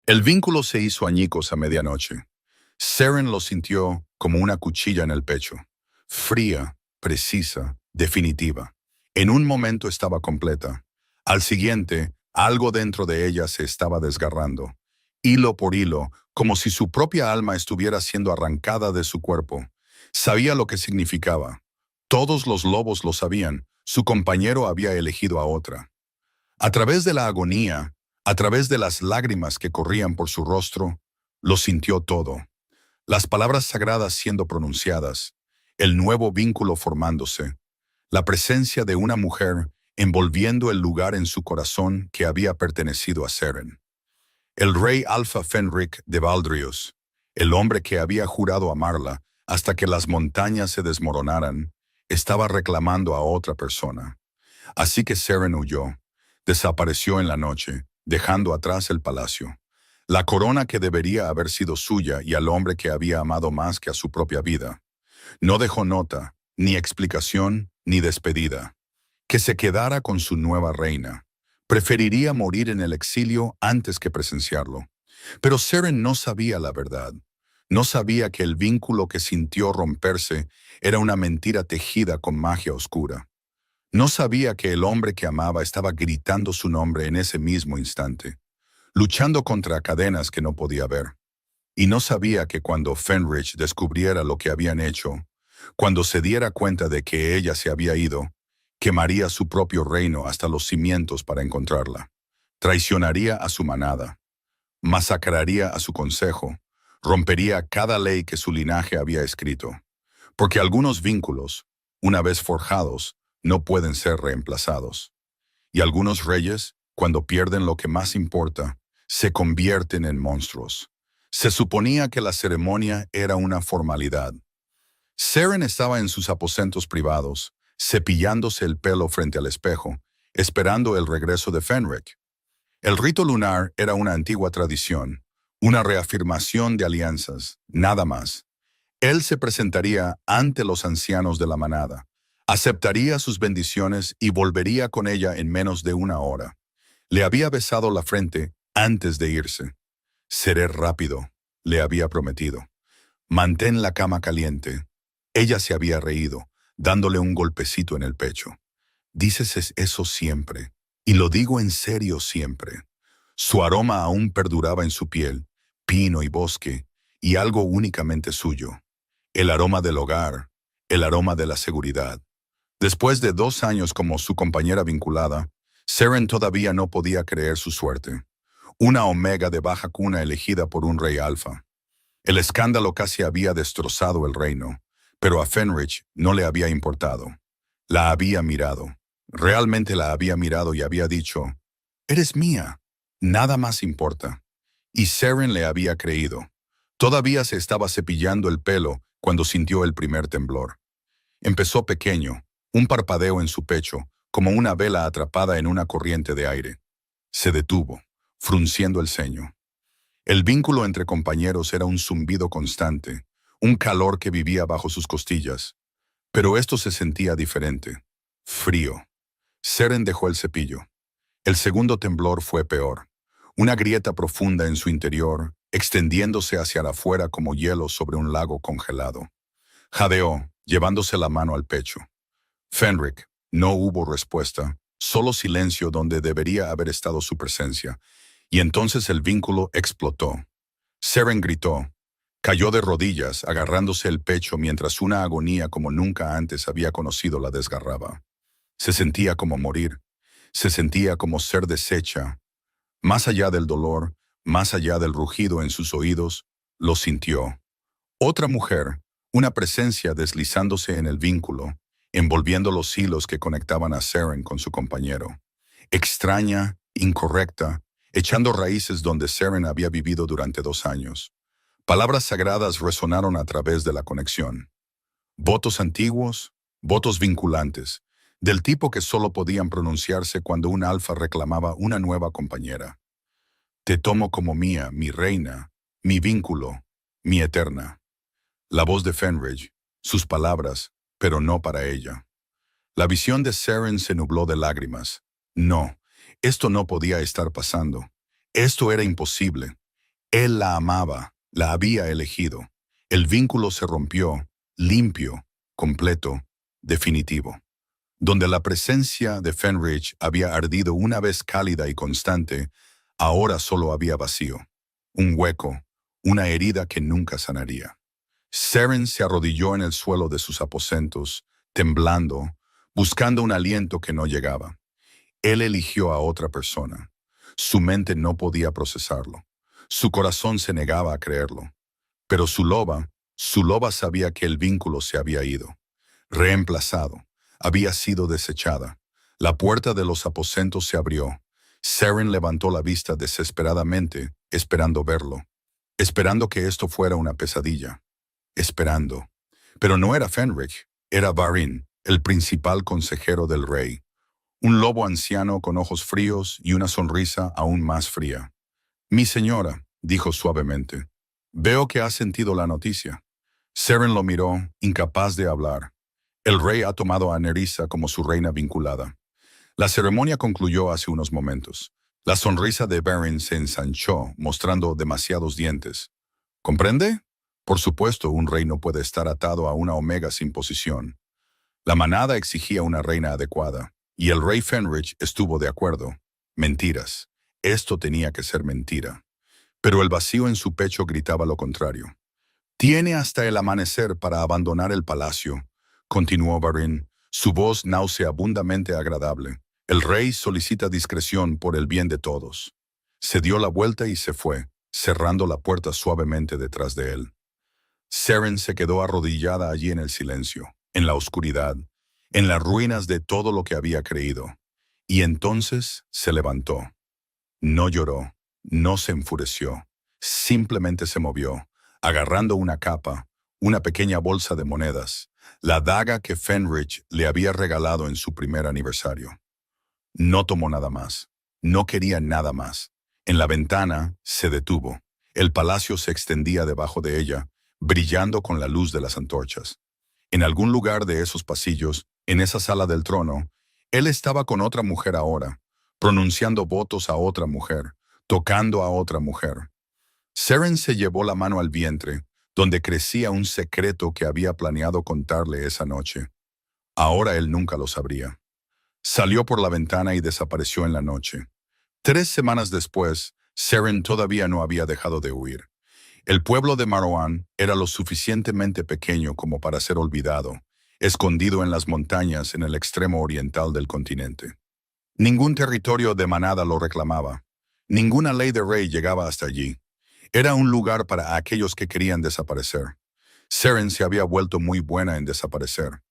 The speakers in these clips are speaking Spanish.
El vínculo se hizo añicos a medianoche. Seren lo sintió como una cuchilla en el pecho. Fría, precisa, definitiva. En un momento estaba completa. Al siguiente, algo dentro de ella se estaba desgarrando. Hilo por hilo, como si su propia alma estuviera siendo arrancada de su cuerpo. Sabía lo que significaba. Todos los lobos lo sabían. Su compañero había elegido a otra. A través de la agonía, a través de las lágrimas que corrían por su rostro, lo sintió todo. Las palabras sagradas siendo pronunciadas, el nuevo vínculo formándose, la presencia de una mujer envolviendo el lugar en su corazón que había pertenecido a Seren. El rey Alfa Fenric de Valdrius, el hombre que había jurado amarla hasta que las montañas se desmoronaran, estaba reclamando a otra persona. Así que Seren huyó, desapareció en la noche, dejando atrás el palacio. La corona que debería haber sido suya y al hombre que había amado más que a su propia vida. No dejó nota, ni explicación, ni despedida. Que se quedara con su nueva reina. Preferiría morir en el exilio antes que presenciarlo. Pero Seren no sabía la verdad. No sabía que el vínculo que sintió romperse era una mentira tejida con magia oscura. No sabía que el hombre que amaba estaba gritando su nombre en ese mismo instante, luchando contra cadenas que no podía ver. Y no sabía que cuando Fenrich descubriera lo que habían hecho, cuando se diera cuenta de que ella se había ido, quemaría su propio reino hasta los cimientos para encontrarla. Traicionaría a su manada, masacraría a su consejo, rompería cada ley que su linaje había escrito. Porque algunos vínculos, una vez forjados, no pueden ser reemplazados. Y algunos reyes, cuando pierden lo que más importa, se convierten en monstruos. Se suponía que la ceremonia era una formalidad. Seren estaba en sus aposentos privados, cepillándose el pelo frente al espejo, esperando el regreso de Fenric. El rito lunar era una antigua tradición, una reafirmación de alianzas, nada más. Él se presentaría ante los ancianos de la manada, aceptaría sus bendiciones y volvería con ella en menos de una hora. Le había besado la frente antes de irse. Seré rápido, le había prometido. Mantén la cama caliente. Ella se había reído, dándole un golpecito en el pecho. Dices eso siempre, y lo digo en serio siempre. Su aroma aún perduraba en su piel, pino y bosque, y algo únicamente suyo. El aroma del hogar, el aroma de la seguridad. Después de 2 años como su compañera vinculada, Seren todavía no podía creer su suerte. Una omega de baja cuna elegida por un rey alfa. El escándalo casi había destrozado el reino, pero a Fenrich no le había importado. La había mirado. Realmente la había mirado y había dicho, «Eres mía, nada más importa». Y Seren le había creído. Todavía se estaba cepillando el pelo cuando sintió el primer temblor. Empezó pequeño, un parpadeo en su pecho, como una vela atrapada en una corriente de aire. Se detuvo, frunciendo el ceño. El vínculo entre compañeros era un zumbido constante, un calor que vivía bajo sus costillas. Pero esto se sentía diferente, frío. Seren dejó el cepillo. El segundo temblor fue peor. Una grieta profunda en su interior, extendiéndose hacia afuera como hielo sobre un lago congelado. Jadeó, llevándose la mano al pecho. Fenric, no hubo respuesta, solo silencio donde debería haber estado su presencia, y entonces el vínculo explotó. Seren gritó, cayó de rodillas, agarrándose el pecho mientras una agonía como nunca antes había conocido la desgarraba. Se sentía como morir, se sentía como ser deshecha. Más allá del dolor, más allá del rugido en sus oídos, lo sintió. Otra mujer, una presencia deslizándose en el vínculo, envolviendo los hilos que conectaban a Seren con su compañero. Extraña, incorrecta, echando raíces donde Seren había vivido durante 2 años. Palabras sagradas resonaron a través de la conexión. Votos antiguos, votos vinculantes, del tipo que solo podían pronunciarse cuando un alfa reclamaba una nueva compañera. Te tomo como mía, mi reina, mi vínculo, mi eterna. La voz de Fenrich, sus palabras, pero no para ella. La visión de Seren se nubló de lágrimas. No, esto no podía estar pasando. Esto era imposible. Él la amaba, la había elegido. El vínculo se rompió, limpio, completo, definitivo. Donde la presencia de Fenrich había ardido una vez cálida y constante, ahora solo había vacío, un hueco, una herida que nunca sanaría. Seren se arrodilló en el suelo de sus aposentos, temblando, buscando un aliento que no llegaba. Él eligió a otra persona. Su mente no podía procesarlo. Su corazón se negaba a creerlo. Pero su loba sabía que el vínculo se había ido, reemplazado, había sido desechada. La puerta de los aposentos se abrió. Seren levantó la vista desesperadamente, esperando verlo, esperando que esto fuera una pesadilla, esperando. Pero no era Fenrich, era Varin, el principal consejero del rey. Un lobo anciano con ojos fríos y una sonrisa aún más fría. «Mi señora», dijo suavemente, «veo que has sentido la noticia». Seren lo miró, incapaz de hablar. El rey ha tomado a Nerissa como su reina vinculada. La ceremonia concluyó hace unos momentos. La sonrisa de Varin se ensanchó, mostrando demasiados dientes. ¿Comprende? Por supuesto, un rey no puede estar atado a una omega sin posición. La manada exigía una reina adecuada, y el rey Fenrich estuvo de acuerdo. Mentiras. Esto tenía que ser mentira. Pero el vacío en su pecho gritaba lo contrario. «Tiene hasta el amanecer para abandonar el palacio», continuó Varin, su voz nauseabundamente agradable. «El rey solicita discreción por el bien de todos». Se dio la vuelta y se fue, cerrando la puerta suavemente detrás de él. Seren se quedó arrodillada allí en el silencio, en la oscuridad, en las ruinas de todo lo que había creído. Y entonces se levantó. No lloró, no se enfureció, simplemente se movió, agarrando una capa, una pequeña bolsa de monedas, la daga que Fenrich le había regalado en su primer aniversario. No tomó nada más, no quería nada más. En la ventana se detuvo. El palacio se extendía debajo de ella, brillando con la luz de las antorchas. En algún lugar de esos pasillos, en esa sala del trono, él estaba con otra mujer ahora, pronunciando votos a otra mujer, tocando a otra mujer. Seren se llevó la mano al vientre, donde crecía un secreto que había planeado contarle esa noche. Ahora él nunca lo sabría. Salió por la ventana y desapareció en la noche. 3 semanas después, Seren todavía no había dejado de huir. El pueblo de Marwan era lo suficientemente pequeño como para ser olvidado, escondido en las montañas en el extremo oriental del continente. Ningún territorio de manada lo reclamaba. Ninguna ley de rey llegaba hasta allí. Era un lugar para aquellos que querían desaparecer. Seren se había vuelto muy buena en desaparecer.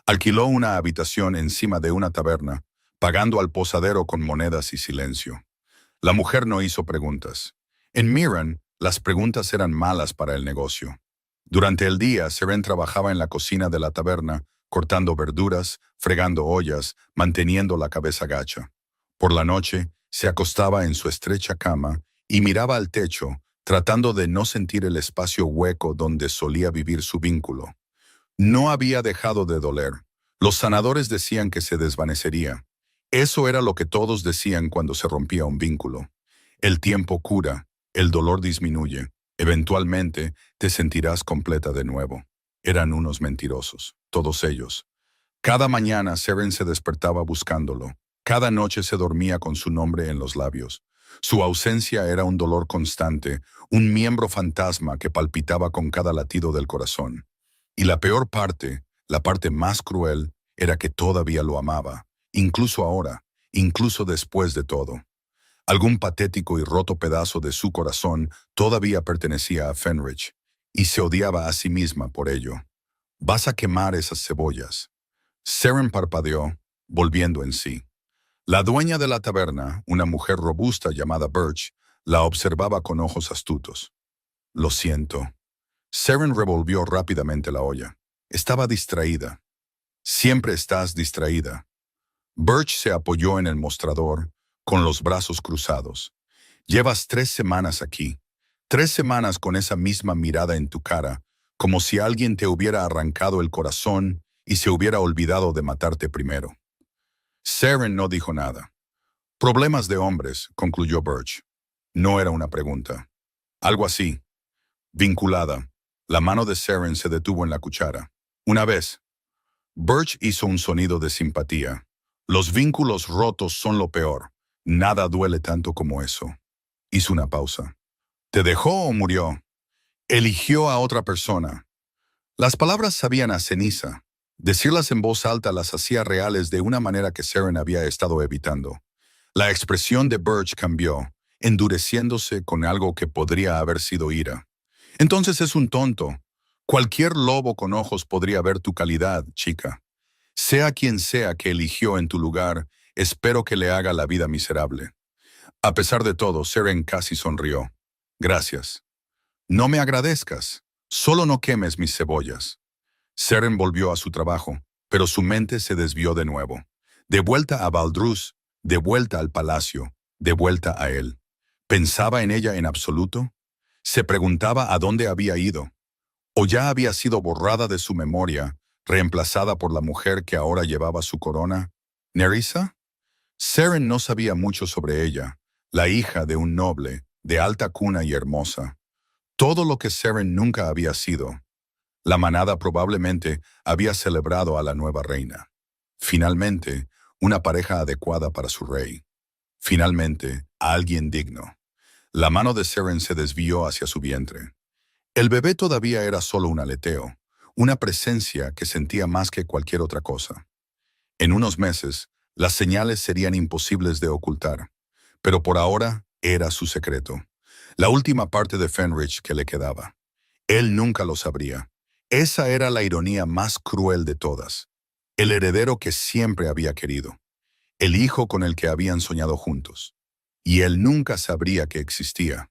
Alquiló una habitación encima de una taberna, pagando al posadero con monedas y silencio. La mujer no hizo preguntas. En Miran, las preguntas eran malas para el negocio. Durante el día, Seren trabajaba en la cocina de la taberna, cortando verduras, fregando ollas, manteniendo la cabeza gacha. Por la noche, se acostaba en su estrecha cama y miraba al techo, tratando de no sentir el espacio hueco donde solía vivir su vínculo. No había dejado de doler. Los sanadores decían que se desvanecería. Eso era lo que todos decían cuando se rompía un vínculo. El tiempo cura, el dolor disminuye. Eventualmente te sentirás completa de nuevo. Eran unos mentirosos, todos ellos. Cada mañana Seren se despertaba buscándolo. Cada noche se dormía con su nombre en los labios. Su ausencia era un dolor constante, un miembro fantasma que palpitaba con cada latido del corazón. Y la peor parte, la parte más cruel, era que todavía lo amaba, incluso ahora, incluso después de todo. Algún patético y roto pedazo de su corazón todavía pertenecía a Fenrich, y se odiaba a sí misma por ello. «Vas a quemar esas cebollas». Seren parpadeó, volviendo en sí. La dueña de la taberna, una mujer robusta llamada Birch, la observaba con ojos astutos. «Lo siento». Seren revolvió rápidamente la olla. Estaba distraída. «Siempre estás distraída». Birch se apoyó en el mostrador, con los brazos cruzados. «Llevas 3 semanas aquí. 3 semanas con esa misma mirada en tu cara, como si alguien te hubiera arrancado el corazón y se hubiera olvidado de matarte primero». Seren no dijo nada. «Problemas de hombres», concluyó Birch. No era una pregunta. Algo así. Vinculada. La mano de Seren se detuvo en la cuchara. Una vez. Birch hizo un sonido de simpatía. Los vínculos rotos son lo peor. Nada duele tanto como eso. Hizo una pausa. ¿Te dejó o murió? Eligió a otra persona. Las palabras sabían a ceniza. Decirlas en voz alta las hacía reales de una manera que Seren había estado evitando. La expresión de Birch cambió, endureciéndose con algo que podría haber sido ira. Entonces es un tonto. Cualquier lobo con ojos podría ver tu calidad, chica. Sea quien sea que eligió en tu lugar, espero que le haga la vida miserable. A pesar de todo, Seren casi sonrió. Gracias. No me agradezcas. Solo no quemes mis cebollas. Seren volvió a su trabajo, pero su mente se desvió de nuevo. De vuelta a Valdruz, de vuelta al palacio, de vuelta a él. ¿Pensaba en ella en absoluto? Se preguntaba a dónde había ido. ¿O ya había sido borrada de su memoria, reemplazada por la mujer que ahora llevaba su corona? ¿Nerissa? Seren no sabía mucho sobre ella, la hija de un noble, de alta cuna y hermosa. Todo lo que Seren nunca había sido. La manada probablemente había celebrado a la nueva reina. Finalmente, una pareja adecuada para su rey. Finalmente, a alguien digno. La mano de Seren se desvió hacia su vientre. El bebé todavía era solo un aleteo, una presencia que sentía más que cualquier otra cosa. En unos meses, las señales serían imposibles de ocultar, pero por ahora era su secreto. La última parte de Fenrich que le quedaba. Él nunca lo sabría. Esa era la ironía más cruel de todas. El heredero que siempre había querido. El hijo con el que habían soñado juntos. Y él nunca sabría que existía.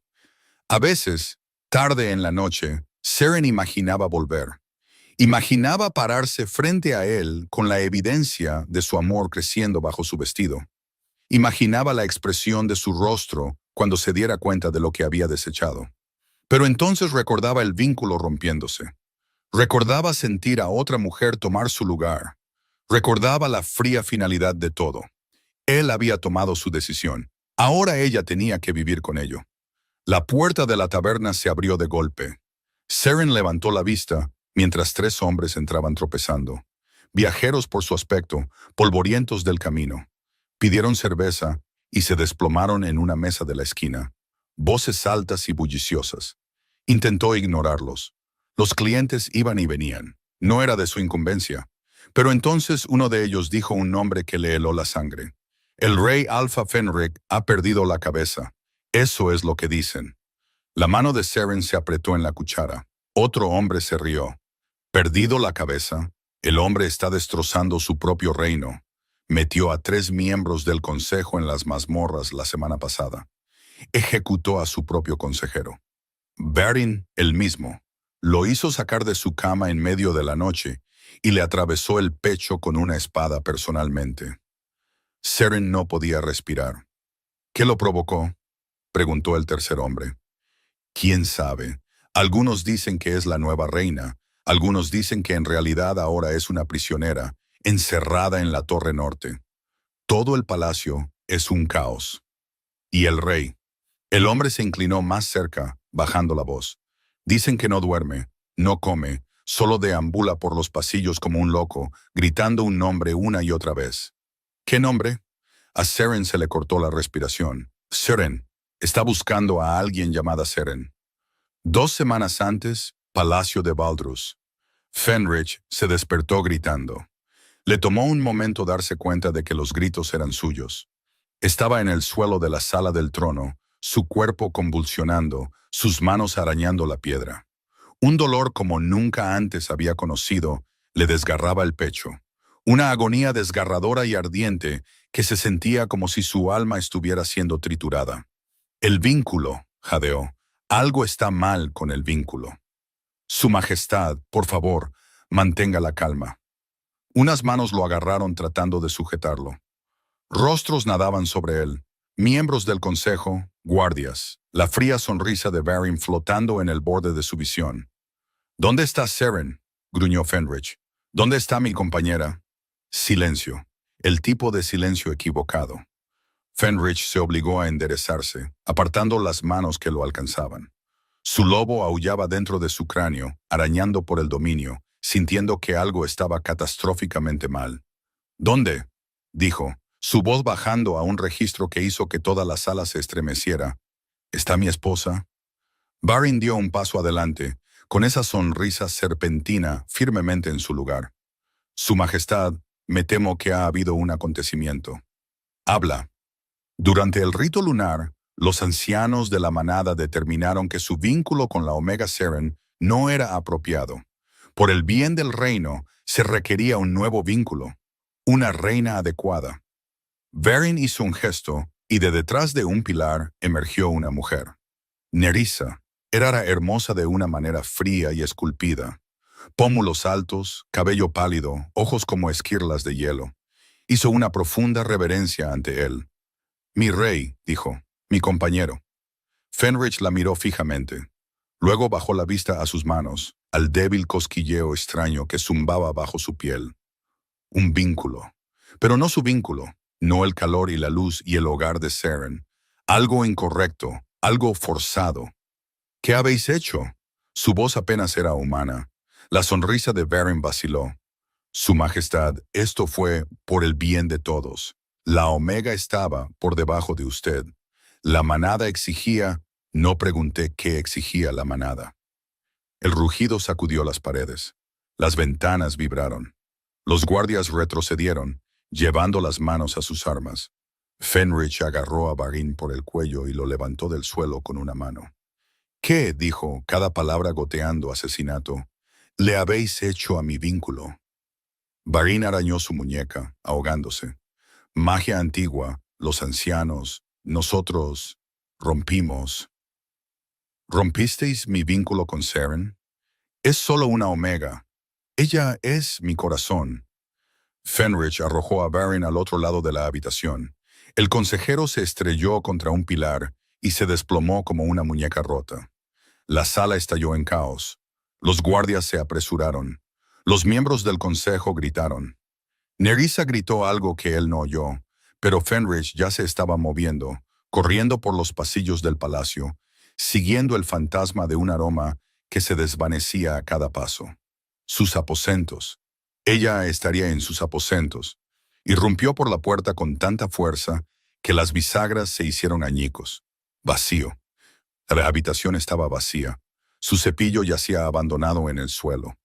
A veces, tarde en la noche, Seren imaginaba volver. Imaginaba pararse frente a él con la evidencia de su amor creciendo bajo su vestido. Imaginaba la expresión de su rostro cuando se diera cuenta de lo que había desechado. Pero entonces recordaba el vínculo rompiéndose. Recordaba sentir a otra mujer tomar su lugar. Recordaba la fría finalidad de todo. Él había tomado su decisión. Ahora ella tenía que vivir con ello. La puerta de la taberna se abrió de golpe. Seren levantó la vista mientras 3 hombres entraban tropezando. Viajeros por su aspecto, polvorientos del camino. Pidieron cerveza y se desplomaron en una mesa de la esquina. Voces altas y bulliciosas. Intentó ignorarlos. Los clientes iban y venían. No era de su incumbencia. Pero entonces uno de ellos dijo un nombre que le heló la sangre. El rey Alfa Fenric ha perdido la cabeza. Eso es lo que dicen. La mano de Seren se apretó en la cuchara. Otro hombre se rió. ¿Perdido la cabeza? El hombre está destrozando su propio reino. Metió a 3 miembros del consejo en las mazmorras la semana pasada. Ejecutó a su propio consejero. Beren, el mismo, lo hizo sacar de su cama en medio de la noche y le atravesó el pecho con una espada personalmente. Seren no podía respirar. ¿Qué lo provocó?, preguntó el tercer hombre. ¿Quién sabe? Algunos dicen que es la nueva reina, algunos dicen que en realidad ahora es una prisionera, encerrada en la Torre Norte. Todo el palacio es un caos. ¿Y el rey? El hombre se inclinó más cerca, bajando la voz. Dicen que no duerme, no come, solo deambula por los pasillos como un loco, gritando un nombre una y otra vez. ¿Qué nombre? A Seren se le cortó la respiración. Seren. Está buscando a alguien llamada Seren. 2 semanas antes, Palacio de Valdruz. Fenrich se despertó gritando. Le tomó un momento darse cuenta de que los gritos eran suyos. Estaba en el suelo de la sala del trono, su cuerpo convulsionando, sus manos arañando la piedra. Un dolor como nunca antes había conocido le desgarraba el pecho. Una agonía desgarradora y ardiente que se sentía como si su alma estuviera siendo triturada. El vínculo, jadeó. Algo está mal con el vínculo. Su Majestad, por favor, mantenga la calma. Unas manos lo agarraron tratando de sujetarlo. Rostros nadaban sobre él. Miembros del consejo, guardias, la fría sonrisa de Beren flotando en el borde de su visión. ¿Dónde está Seren?, gruñó Fenrich. ¿Dónde está mi compañera? Silencio. El tipo de silencio equivocado. Fenrich se obligó a enderezarse, apartando las manos que lo alcanzaban. Su lobo aullaba dentro de su cráneo, arañando por el dominio, sintiendo que algo estaba catastróficamente mal. ¿Dónde?, dijo, su voz bajando a un registro que hizo que toda la sala se estremeciera. ¿Está mi esposa? Barin dio un paso adelante, con esa sonrisa serpentina firmemente en su lugar. Su Majestad, me temo que ha habido un acontecimiento. Habla. Durante el rito lunar, los ancianos de la manada determinaron que su vínculo con la Omega Seren no era apropiado. Por el bien del reino, se requería un nuevo vínculo, una reina adecuada. Verin hizo un gesto y de detrás de un pilar emergió una mujer. Nerissa era hermosa de una manera fría y esculpida. Pómulos altos, cabello pálido, ojos como esquirlas de hielo. Hizo una profunda reverencia ante él. «Mi rey», dijo, «mi compañero». Fenrich la miró fijamente. Luego bajó la vista a sus manos, al débil cosquilleo extraño que zumbaba bajo su piel. Un vínculo. Pero no su vínculo, no el calor y la luz y el hogar de Seren. Algo incorrecto, algo forzado. «¿Qué habéis hecho?» Su voz apenas era humana. La sonrisa de Verin vaciló. «Su Majestad, esto fue por el bien de todos. La Omega estaba por debajo de usted. La manada exigía, no pregunté qué exigía la manada». El rugido sacudió las paredes. Las ventanas vibraron. Los guardias retrocedieron, llevando las manos a sus armas. Fenrich agarró a Barin por el cuello y lo levantó del suelo con una mano. «¿Qué?», dijo, cada palabra goteando asesinato. «Le habéis hecho a mi vínculo». Barin arañó su muñeca, ahogándose. «Magia antigua, los ancianos, nosotros rompimos». «¿Rompisteis mi vínculo con Seren? Es solo una Omega. Ella es mi corazón». Fenrich arrojó a Barin al otro lado de la habitación. El consejero se estrelló contra un pilar y se desplomó como una muñeca rota. La sala estalló en caos. Los guardias se apresuraron. Los miembros del consejo gritaron. Nerissa gritó algo que él no oyó, pero Fenrich ya se estaba moviendo, corriendo por los pasillos del palacio, siguiendo el fantasma de un aroma que se desvanecía a cada paso. Sus aposentos. Ella estaría en sus aposentos. Irrumpió por la puerta con tanta fuerza que las bisagras se hicieron añicos. Vacío. La habitación estaba vacía. Su cepillo yacía abandonado en el suelo.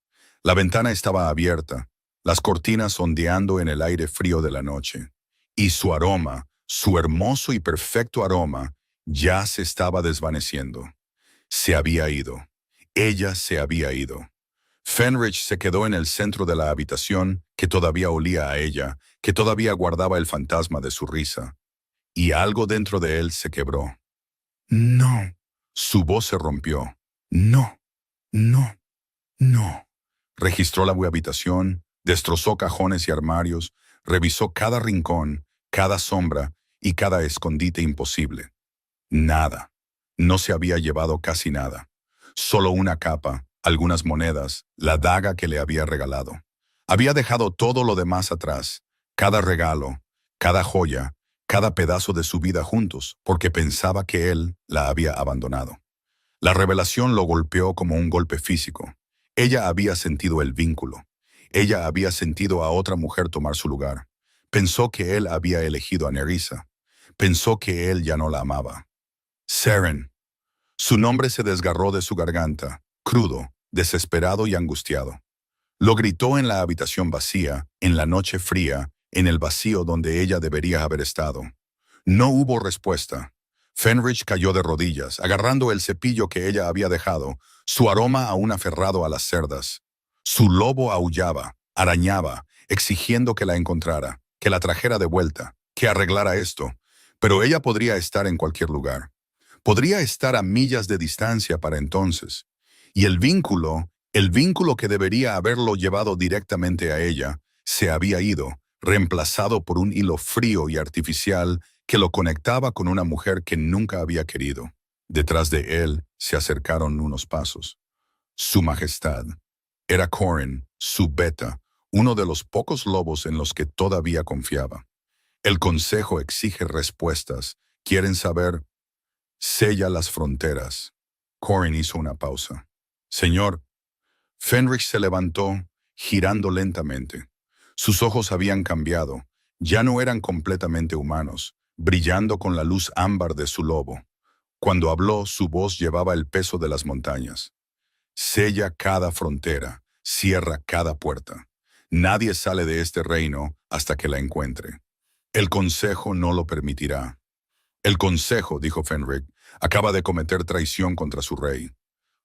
La ventana estaba abierta, las cortinas ondeando en el aire frío de la noche. Y su aroma, su hermoso y perfecto aroma, ya se estaba desvaneciendo. Se había ido. Ella se había ido. Fenrich se quedó en el centro de la habitación, que todavía olía a ella, que todavía guardaba el fantasma de su risa. Y algo dentro de él se quebró. «No». Su voz se rompió. «No, no, no». Registró la habitación, destrozó cajones y armarios, revisó cada rincón, cada sombra y cada escondite imposible. Nada. No se había llevado casi nada. Solo una capa, algunas monedas, la daga que le había regalado. Había dejado todo lo demás atrás, cada regalo, cada joya, cada pedazo de su vida juntos, porque pensaba que él la había abandonado. La revelación lo golpeó como un golpe físico. Ella había sentido el vínculo. Ella había sentido a otra mujer tomar su lugar. Pensó que él había elegido a Nerissa. Pensó que él ya no la amaba. Seren. Su nombre se desgarró de su garganta, crudo, desesperado y angustiado. Lo gritó en la habitación vacía, en la noche fría, en el vacío donde ella debería haber estado. No hubo respuesta. Fenrich cayó de rodillas, agarrando el cepillo que ella había dejado, su aroma aún aferrado a las cerdas. Su lobo aullaba, arañaba, exigiendo que la encontrara, que la trajera de vuelta, que arreglara esto. Pero ella podría estar en cualquier lugar. Podría estar a millas de distancia para entonces. Y el vínculo que debería haberlo llevado directamente a ella, se había ido, reemplazado por un hilo frío y artificial que lo conectaba con una mujer que nunca había querido. Detrás de él se acercaron unos pasos. Su Majestad. Era Corin, su beta, uno de los pocos lobos en los que todavía confiaba. El consejo exige respuestas. Quieren saber. Sella las fronteras. Corin hizo una pausa. Señor, Fenrich se levantó, girando lentamente. Sus ojos habían cambiado. Ya no eran completamente humanos, brillando con la luz ámbar de su lobo. Cuando habló, su voz llevaba el peso de las montañas. Sella cada frontera, cierra cada puerta. Nadie sale de este reino hasta que la encuentre. El consejo no lo permitirá. El consejo, dijo Fenric, acaba de cometer traición contra su rey.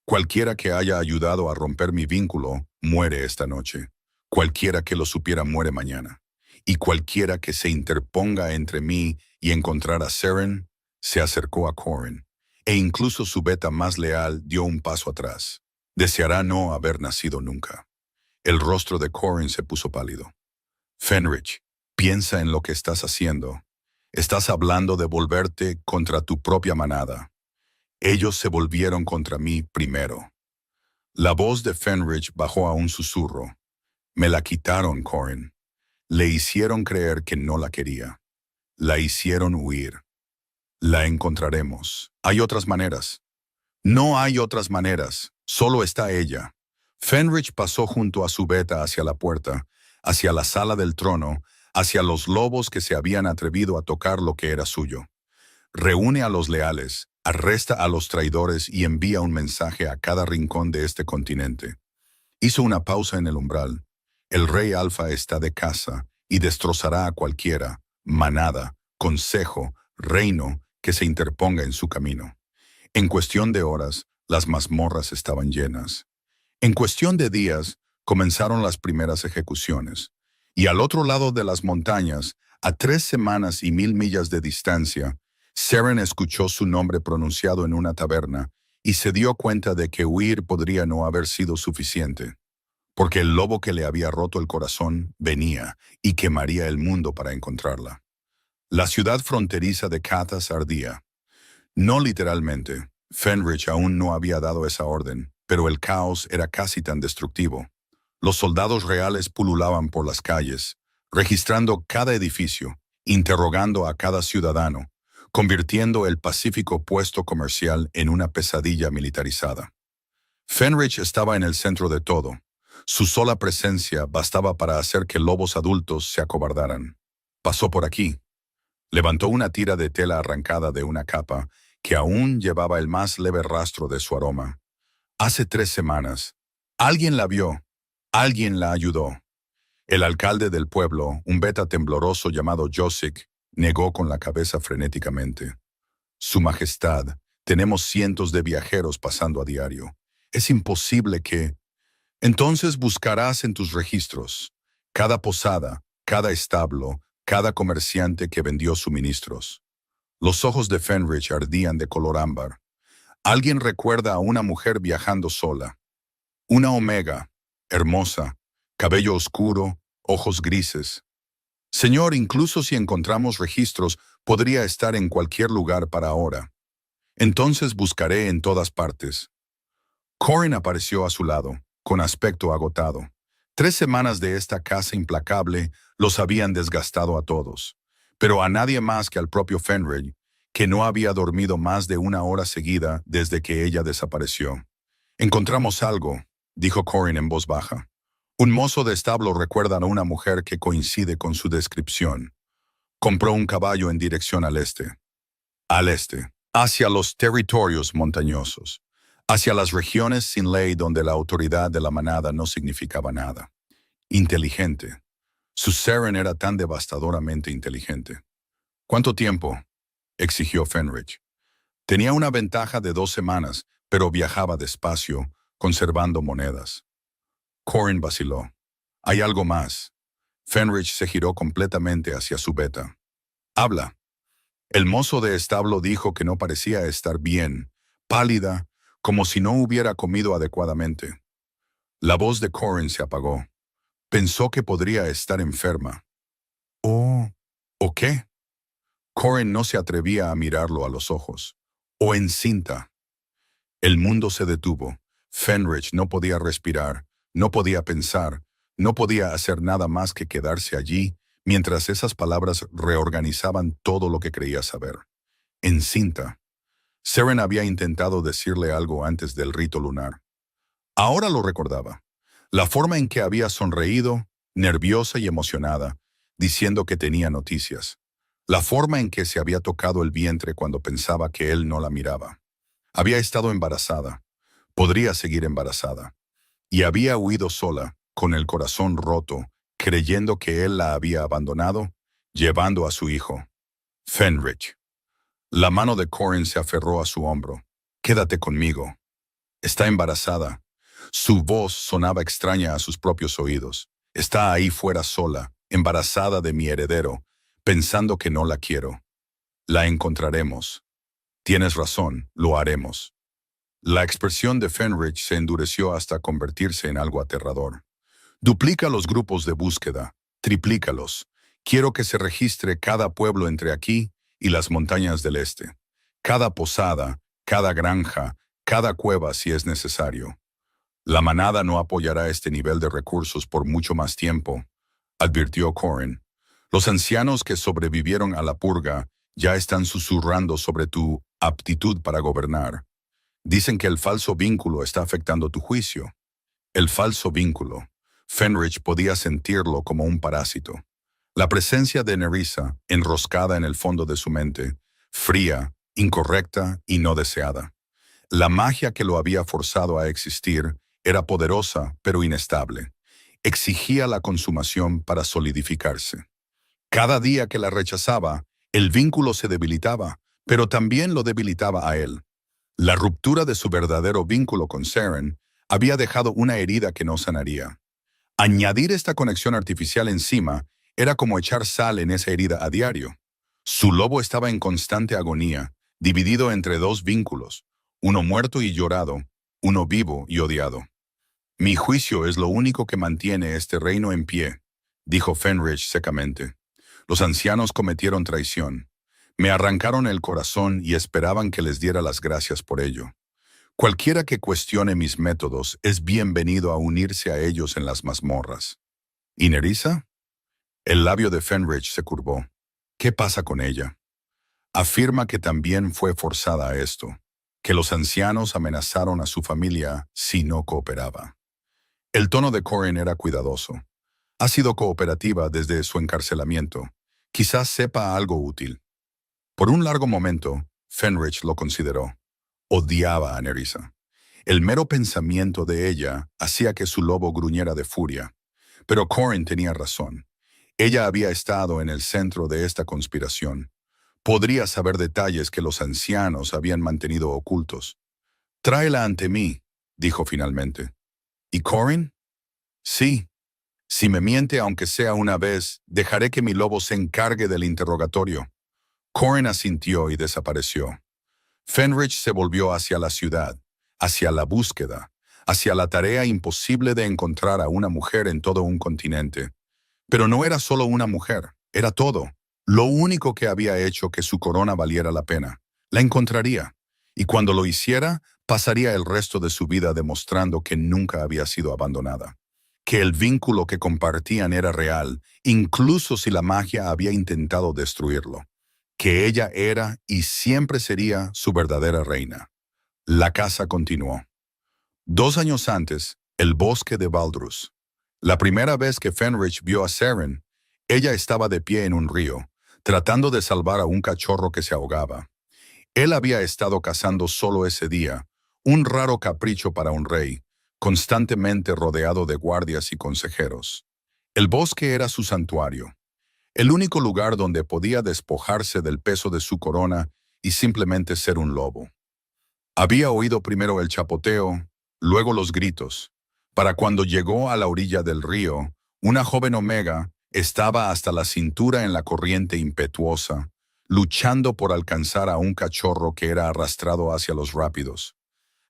Cualquiera que haya ayudado a romper mi vínculo, muere esta noche. Cualquiera que lo supiera muere mañana. Y cualquiera que se interponga entre mí y encontrar a Seren, se acercó a Corin. E incluso su beta más leal dio un paso atrás. Deseará no haber nacido nunca. El rostro de Corin se puso pálido. Fenrich, piensa en lo que estás haciendo. Estás hablando de volverte contra tu propia manada. Ellos se volvieron contra mí primero. La voz de Fenrich bajó a un susurro. Me la quitaron, Corin. Le hicieron creer que no la quería. La hicieron huir. La encontraremos. Hay otras maneras. No hay otras maneras. Solo está ella. Fenrich pasó junto a su beta hacia la puerta, hacia la sala del trono, hacia los lobos que se habían atrevido a tocar lo que era suyo. Reúne a los leales, arresta a los traidores y envía un mensaje a cada rincón de este continente. Hizo una pausa en el umbral. El rey Alfa está de caza y destrozará a cualquiera, manada, consejo, reino que se interponga en su camino. En cuestión de horas, las mazmorras estaban llenas. En cuestión de días, comenzaron las primeras ejecuciones. Y al otro lado de las montañas, a 3 semanas y 1000 millas de distancia, Seren escuchó su nombre pronunciado en una taberna y se dio cuenta de que huir podría no haber sido suficiente, porque el lobo que le había roto el corazón venía y quemaría el mundo para encontrarla. La ciudad fronteriza de Cathas ardía. No literalmente, Fenrich aún no había dado esa orden, pero el caos era casi tan destructivo. Los soldados reales pululaban por las calles, registrando cada edificio, interrogando a cada ciudadano, convirtiendo el pacífico puesto comercial en una pesadilla militarizada. Fenrich estaba en el centro de todo. Su sola presencia bastaba para hacer que lobos adultos se acobardaran. Pasó por aquí. Levantó una tira de tela arrancada de una capa que aún llevaba el más leve rastro de su aroma. Hace 3 semanas. Alguien la vio. Alguien la ayudó. El alcalde del pueblo, un beta tembloroso llamado Josik, negó con la cabeza frenéticamente. Su Majestad, tenemos cientos de viajeros pasando a diario. Es imposible que... Entonces buscarás en tus registros cada posada, cada establo, cada comerciante que vendió suministros. Los ojos de Fenrich ardían de color ámbar. Alguien recuerda a una mujer viajando sola. Una omega, hermosa, cabello oscuro, ojos grises. Señor, incluso si encontramos registros, podría estar en cualquier lugar para ahora. Entonces buscaré en todas partes. Corin apareció a su lado, con aspecto agotado. 3 semanas de esta caza implacable los habían desgastado a todos, pero a nadie más que al propio Fenrich, que no había dormido más de 1 hora seguida desde que ella desapareció. Encontramos algo, dijo Corin en voz baja. Un mozo de establo recuerda a una mujer que coincide con su descripción. Compró un caballo en dirección al este. Al este, hacia los territorios montañosos, hacia las regiones sin ley donde la autoridad de la manada no significaba nada. Inteligente. Su Seren era tan devastadoramente inteligente. ¿Cuánto tiempo?, exigió Fenrich. Tenía una ventaja de 2 semanas, pero viajaba despacio, conservando monedas. Corin vaciló. Hay algo más. Fenrich se giró completamente hacia su beta. Habla. El mozo de establo dijo que no parecía estar bien, pálida, como si no hubiera comido adecuadamente. La voz de Corin se apagó. Pensó que podría estar enferma. ¿O qué? Corin no se atrevía a mirarlo a los ojos. O encinta. El mundo se detuvo. Fenrich no podía respirar, no podía pensar, no podía hacer nada más que quedarse allí mientras esas palabras reorganizaban todo lo que creía saber. Encinta. Seren había intentado decirle algo antes del rito lunar. Ahora lo recordaba. La forma en que había sonreído, nerviosa y emocionada, diciendo que tenía noticias. La forma en que se había tocado el vientre cuando pensaba que él no la miraba. Había estado embarazada. Podría seguir embarazada. Y había huido sola, con el corazón roto, creyendo que él la había abandonado, llevando a su hijo. Fenrich. La mano de Corin se aferró a su hombro. Quédate conmigo. Está embarazada. Su voz sonaba extraña a sus propios oídos. Está ahí fuera sola, embarazada de mi heredero, pensando que no la quiero. La encontraremos. Tienes razón, lo haremos. La expresión de Fenrich se endureció hasta convertirse en algo aterrador. Duplica los grupos de búsqueda, triplícalos. Quiero que se registre cada pueblo entre aquí y las montañas del este. Cada posada, cada granja, cada cueva si es necesario. La manada no apoyará este nivel de recursos por mucho más tiempo, advirtió Corin. Los ancianos que sobrevivieron a la purga ya están susurrando sobre tu aptitud para gobernar. Dicen que el falso vínculo está afectando tu juicio. El falso vínculo. Fenrich podía sentirlo como un parásito. La presencia de Nerissa, enroscada en el fondo de su mente, fría, incorrecta y no deseada. La magia que lo había forzado a existir era poderosa pero inestable. Exigía la consumación para solidificarse. Cada día que la rechazaba, el vínculo se debilitaba, pero también lo debilitaba a él. La ruptura de su verdadero vínculo con Seren había dejado una herida que no sanaría. Añadir esta conexión artificial encima era como echar sal en esa herida a diario. Su lobo estaba en constante agonía, dividido entre dos vínculos, uno muerto y llorado, uno vivo y odiado. Mi juicio es lo único que mantiene este reino en pie, dijo Fenrich secamente. Los ancianos cometieron traición. Me arrancaron el corazón y esperaban que les diera las gracias por ello. Cualquiera que cuestione mis métodos es bienvenido a unirse a ellos en las mazmorras. ¿Y Nerissa? El labio de Fenrich se curvó. ¿Qué pasa con ella? Afirma que también fue forzada a esto, que los ancianos amenazaron a su familia si no cooperaba. El tono de Corin era cuidadoso. Ha sido cooperativa desde su encarcelamiento. Quizás sepa algo útil. Por un largo momento, Fenrich lo consideró. Odiaba a Nerissa. El mero pensamiento de ella hacía que su lobo gruñera de furia. Pero Corin tenía razón. Ella había estado en el centro de esta conspiración. Podría saber detalles que los ancianos habían mantenido ocultos. «Tráela ante mí», dijo finalmente. «¿Y Corin?» «Sí. Si me miente aunque sea una vez, dejaré que mi lobo se encargue del interrogatorio». Corin asintió y desapareció. Fenrich se volvió hacia la ciudad, hacia la búsqueda, hacia la tarea imposible de encontrar a una mujer en todo un continente. Pero no era solo una mujer, era todo. Lo único que había hecho que su corona valiera la pena. La encontraría. Y cuando lo hiciera, pasaría el resto de su vida demostrando que nunca había sido abandonada. Que el vínculo que compartían era real, incluso si la magia había intentado destruirlo. Que ella era y siempre sería su verdadera reina. La caza continuó. 2 años antes, el bosque de Baldrus. La primera vez que Fenrich vio a Seren, ella estaba de pie en un río, tratando de salvar a un cachorro que se ahogaba. Él había estado cazando solo ese día, un raro capricho para un rey, constantemente rodeado de guardias y consejeros. El bosque era su santuario, el único lugar donde podía despojarse del peso de su corona y simplemente ser un lobo. Había oído primero el chapoteo, luego los gritos. Para cuando llegó a la orilla del río, una joven omega estaba hasta la cintura en la corriente impetuosa, luchando por alcanzar a un cachorro que era arrastrado hacia los rápidos.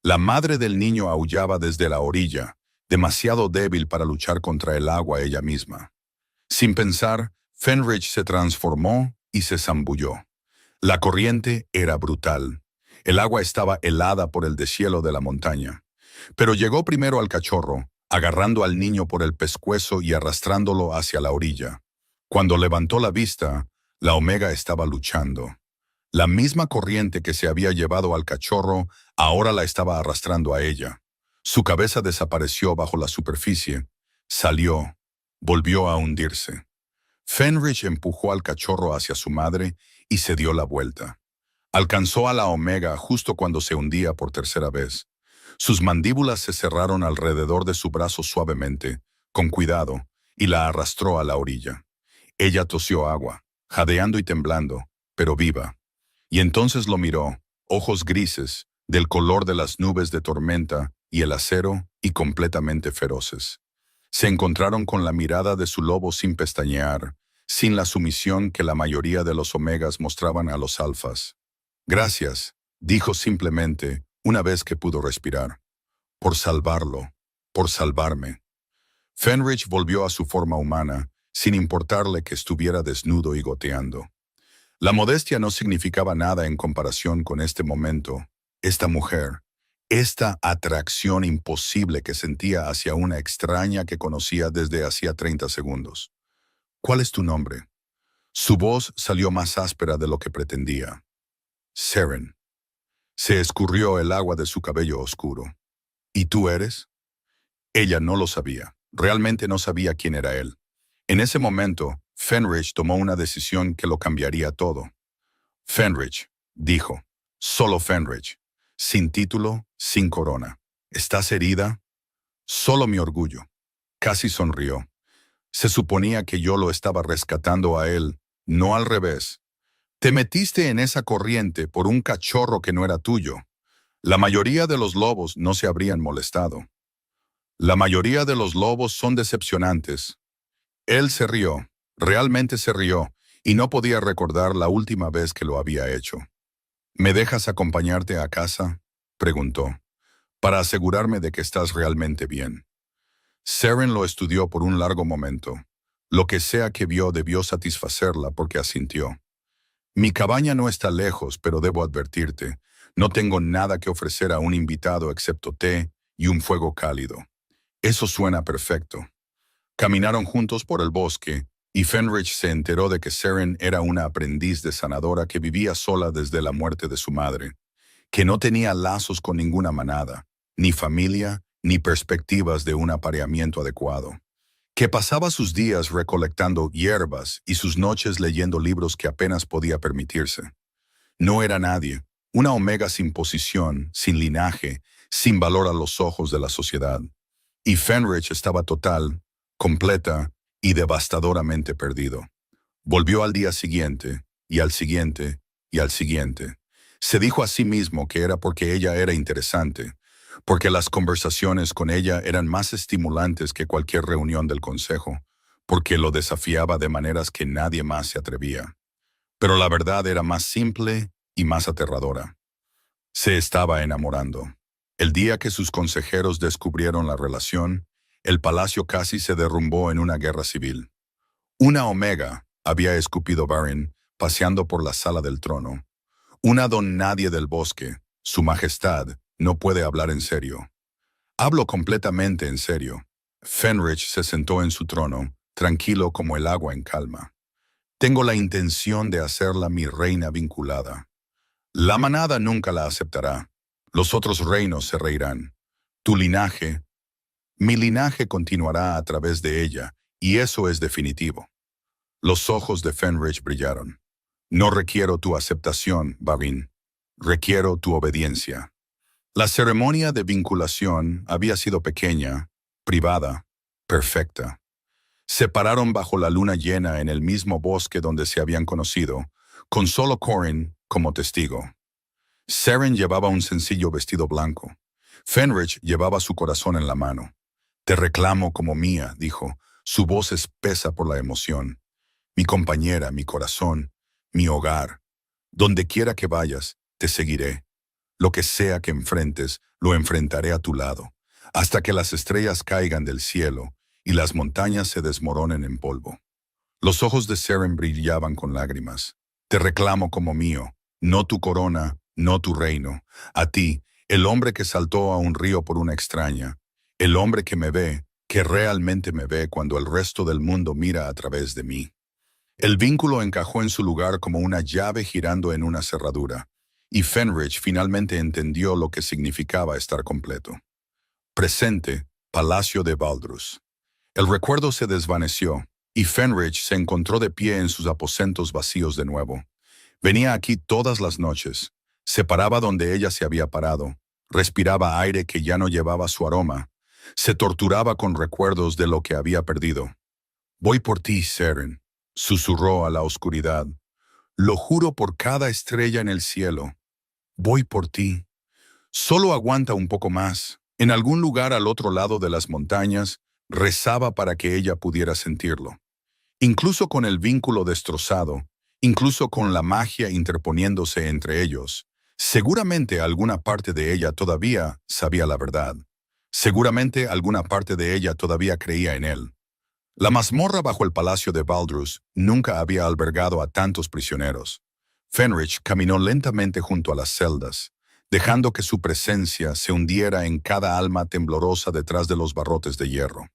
La madre del niño aullaba desde la orilla, demasiado débil para luchar contra el agua ella misma. Sin pensar, Fenrich se transformó y se zambulló. La corriente era brutal. El agua estaba helada por el deshielo de la montaña. Pero llegó primero al cachorro, agarrando al niño por el pescuezo y arrastrándolo hacia la orilla. Cuando levantó la vista, la omega estaba luchando. La misma corriente que se había llevado al cachorro ahora la estaba arrastrando a ella. Su cabeza desapareció bajo la superficie. Salió. Volvió a hundirse. Fenrich empujó al cachorro hacia su madre y se dio la vuelta. Alcanzó a la Omega justo cuando se hundía por tercera vez. Sus mandíbulas se cerraron alrededor de su brazo suavemente, con cuidado, y la arrastró a la orilla. Ella tosió agua, jadeando y temblando, pero viva. Y entonces lo miró, ojos grises, del color de las nubes de tormenta y el acero, y completamente feroces. Se encontraron con la mirada de su lobo sin pestañear, sin la sumisión que la mayoría de los omegas mostraban a los alfas. Gracias, dijo simplemente, una vez que pudo respirar. Por salvarlo, por salvarme. Fenrich volvió a su forma humana, sin importarle que estuviera desnudo y goteando. La modestia no significaba nada en comparación con este momento, esta mujer, esta atracción imposible que sentía hacia una extraña que conocía desde hacía 30 segundos. ¿Cuál es tu nombre? Su voz salió más áspera de lo que pretendía. Seren. Se escurrió el agua de su cabello oscuro. ¿Y tú eres? Ella no lo sabía. Realmente no sabía quién era él. En ese momento, Fenrich tomó una decisión que lo cambiaría todo. Fenrich, dijo. Solo Fenrich. Sin título, sin corona. ¿Estás herida? Solo mi orgullo. Casi sonrió. Se suponía que yo lo estaba rescatando a él, no al revés. Te metiste en esa corriente por un cachorro que no era tuyo. La mayoría de los lobos no se habrían molestado. La mayoría de los lobos son decepcionantes. Él se rió, realmente se rió, y no podía recordar la última vez que lo había hecho. ¿Me dejas acompañarte a casa?, preguntó, para asegurarme de que estás realmente bien. Seren lo estudió por un largo momento. Lo que sea que vio debió satisfacerla porque asintió. Mi cabaña no está lejos, pero debo advertirte, no tengo nada que ofrecer a un invitado excepto té y un fuego cálido. Eso suena perfecto. Caminaron juntos por el bosque, y Fenrich se enteró de que Seren era una aprendiz de sanadora que vivía sola desde la muerte de su madre, que no tenía lazos con ninguna manada, ni familia, ni perspectivas de un apareamiento adecuado, que pasaba sus días recolectando hierbas y sus noches leyendo libros que apenas podía permitirse. No era nadie, una omega sin posición, sin linaje, sin valor a los ojos de la sociedad. Y Fenrich estaba total, completa y devastadoramente perdido. Volvió al día siguiente, y al siguiente, y al siguiente. Se dijo a sí mismo que era porque ella era interesante, porque las conversaciones con ella eran más estimulantes que cualquier reunión del consejo, porque lo desafiaba de maneras que nadie más se atrevía. Pero la verdad era más simple y más aterradora. Se estaba enamorando. El día que sus consejeros descubrieron la relación, el palacio casi se derrumbó en una guerra civil. Una omega, había escupido Varin, paseando por la sala del trono. Una don nadie del bosque, su majestad, no puede hablar en serio. Hablo completamente en serio. Fenrich se sentó en su trono, tranquilo como el agua en calma. Tengo la intención de hacerla mi reina vinculada. La manada nunca la aceptará. Los otros reinos se reirán. Tu linaje, mi linaje continuará a través de ella, y eso es definitivo. Los ojos de Fenrich brillaron. No requiero tu aceptación, Varin. Requiero tu obediencia. La ceremonia de vinculación había sido pequeña, privada, perfecta. Se pararon bajo la luna llena en el mismo bosque donde se habían conocido, con solo Corin como testigo. Seren llevaba un sencillo vestido blanco. Fenrich llevaba su corazón en la mano. Te reclamo como mía, dijo, su voz espesa por la emoción. Mi compañera, mi corazón, mi hogar. Donde quiera que vayas, te seguiré. Lo que sea que enfrentes, lo enfrentaré a tu lado, hasta que las estrellas caigan del cielo y las montañas se desmoronen en polvo. Los ojos de Seren brillaban con lágrimas. Te reclamo como mío, no tu corona, no tu reino. A ti, el hombre que saltó a un río por una extraña. El hombre que me ve, que realmente me ve cuando el resto del mundo mira a través de mí. El vínculo encajó en su lugar como una llave girando en una cerradura, y Fenrich finalmente entendió lo que significaba estar completo. Presente, Palacio de Baldrus. El recuerdo se desvaneció, y Fenrich se encontró de pie en sus aposentos vacíos de nuevo. Venía aquí todas las noches, se paraba donde ella se había parado, respiraba aire que ya no llevaba su aroma, se torturaba con recuerdos de lo que había perdido. Voy por ti, Seren, susurró a la oscuridad. Lo juro por cada estrella en el cielo. Voy por ti. Solo aguanta un poco más. En algún lugar al otro lado de las montañas, rezaba para que ella pudiera sentirlo. Incluso con el vínculo destrozado, incluso con la magia interponiéndose entre ellos, seguramente alguna parte de ella todavía sabía la verdad. Seguramente alguna parte de ella todavía creía en él. La mazmorra bajo el palacio de Baldrus nunca había albergado a tantos prisioneros. Fenrich caminó lentamente junto a las celdas, dejando que su presencia se hundiera en cada alma temblorosa detrás de los barrotes de hierro.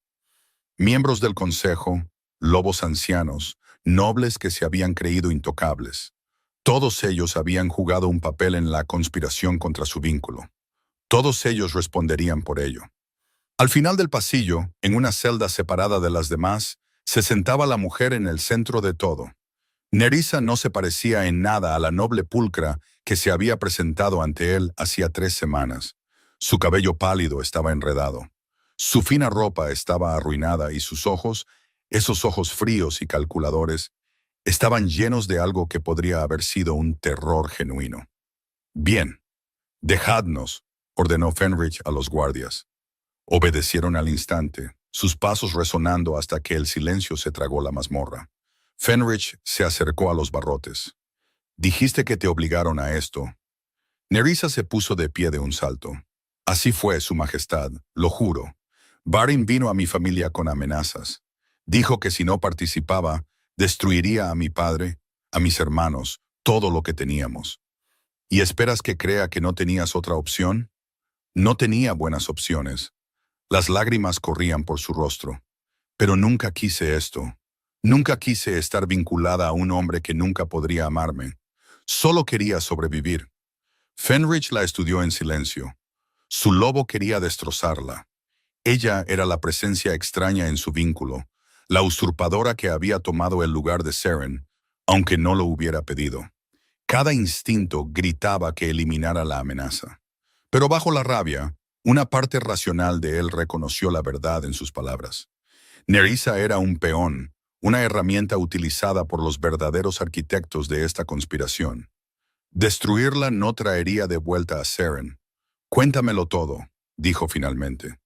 Miembros del consejo, lobos ancianos, nobles que se habían creído intocables. Todos ellos habían jugado un papel en la conspiración contra su vínculo. Todos ellos responderían por ello. Al final del pasillo, en una celda separada de las demás, se sentaba la mujer en el centro de todo. Nerissa no se parecía en nada a la noble pulcra que se había presentado ante él hacía 3 semanas. Su cabello pálido estaba enredado. Su fina ropa estaba arruinada y sus ojos, esos ojos fríos y calculadores, estaban llenos de algo que podría haber sido un terror genuino. «Bien, dejadnos», ordenó Fenrich a los guardias. Obedecieron al instante, sus pasos resonando hasta que el silencio se tragó la mazmorra. Fenrich se acercó a los barrotes. «Dijiste que te obligaron a esto». Nerissa se puso de pie de un salto. «Así fue, Su Majestad, lo juro. Varin vino a mi familia con amenazas. Dijo que si no participaba, destruiría a mi padre, a mis hermanos, todo lo que teníamos. ¿Y esperas que crea que no tenías otra opción?» No tenía buenas opciones. Las lágrimas corrían por su rostro. «Pero nunca quise esto. Nunca quise estar vinculada a un hombre que nunca podría amarme. Solo quería sobrevivir». Fenrich la estudió en silencio. Su lobo quería destrozarla. Ella era la presencia extraña en su vínculo, la usurpadora que había tomado el lugar de Seren, aunque no lo hubiera pedido. Cada instinto gritaba que eliminara la amenaza. Pero bajo la rabia, una parte racional de él reconoció la verdad en sus palabras. Nerissa era un peón, una herramienta utilizada por los verdaderos arquitectos de esta conspiración. Destruirla no traería de vuelta a Seren. «Cuéntamelo todo», dijo finalmente.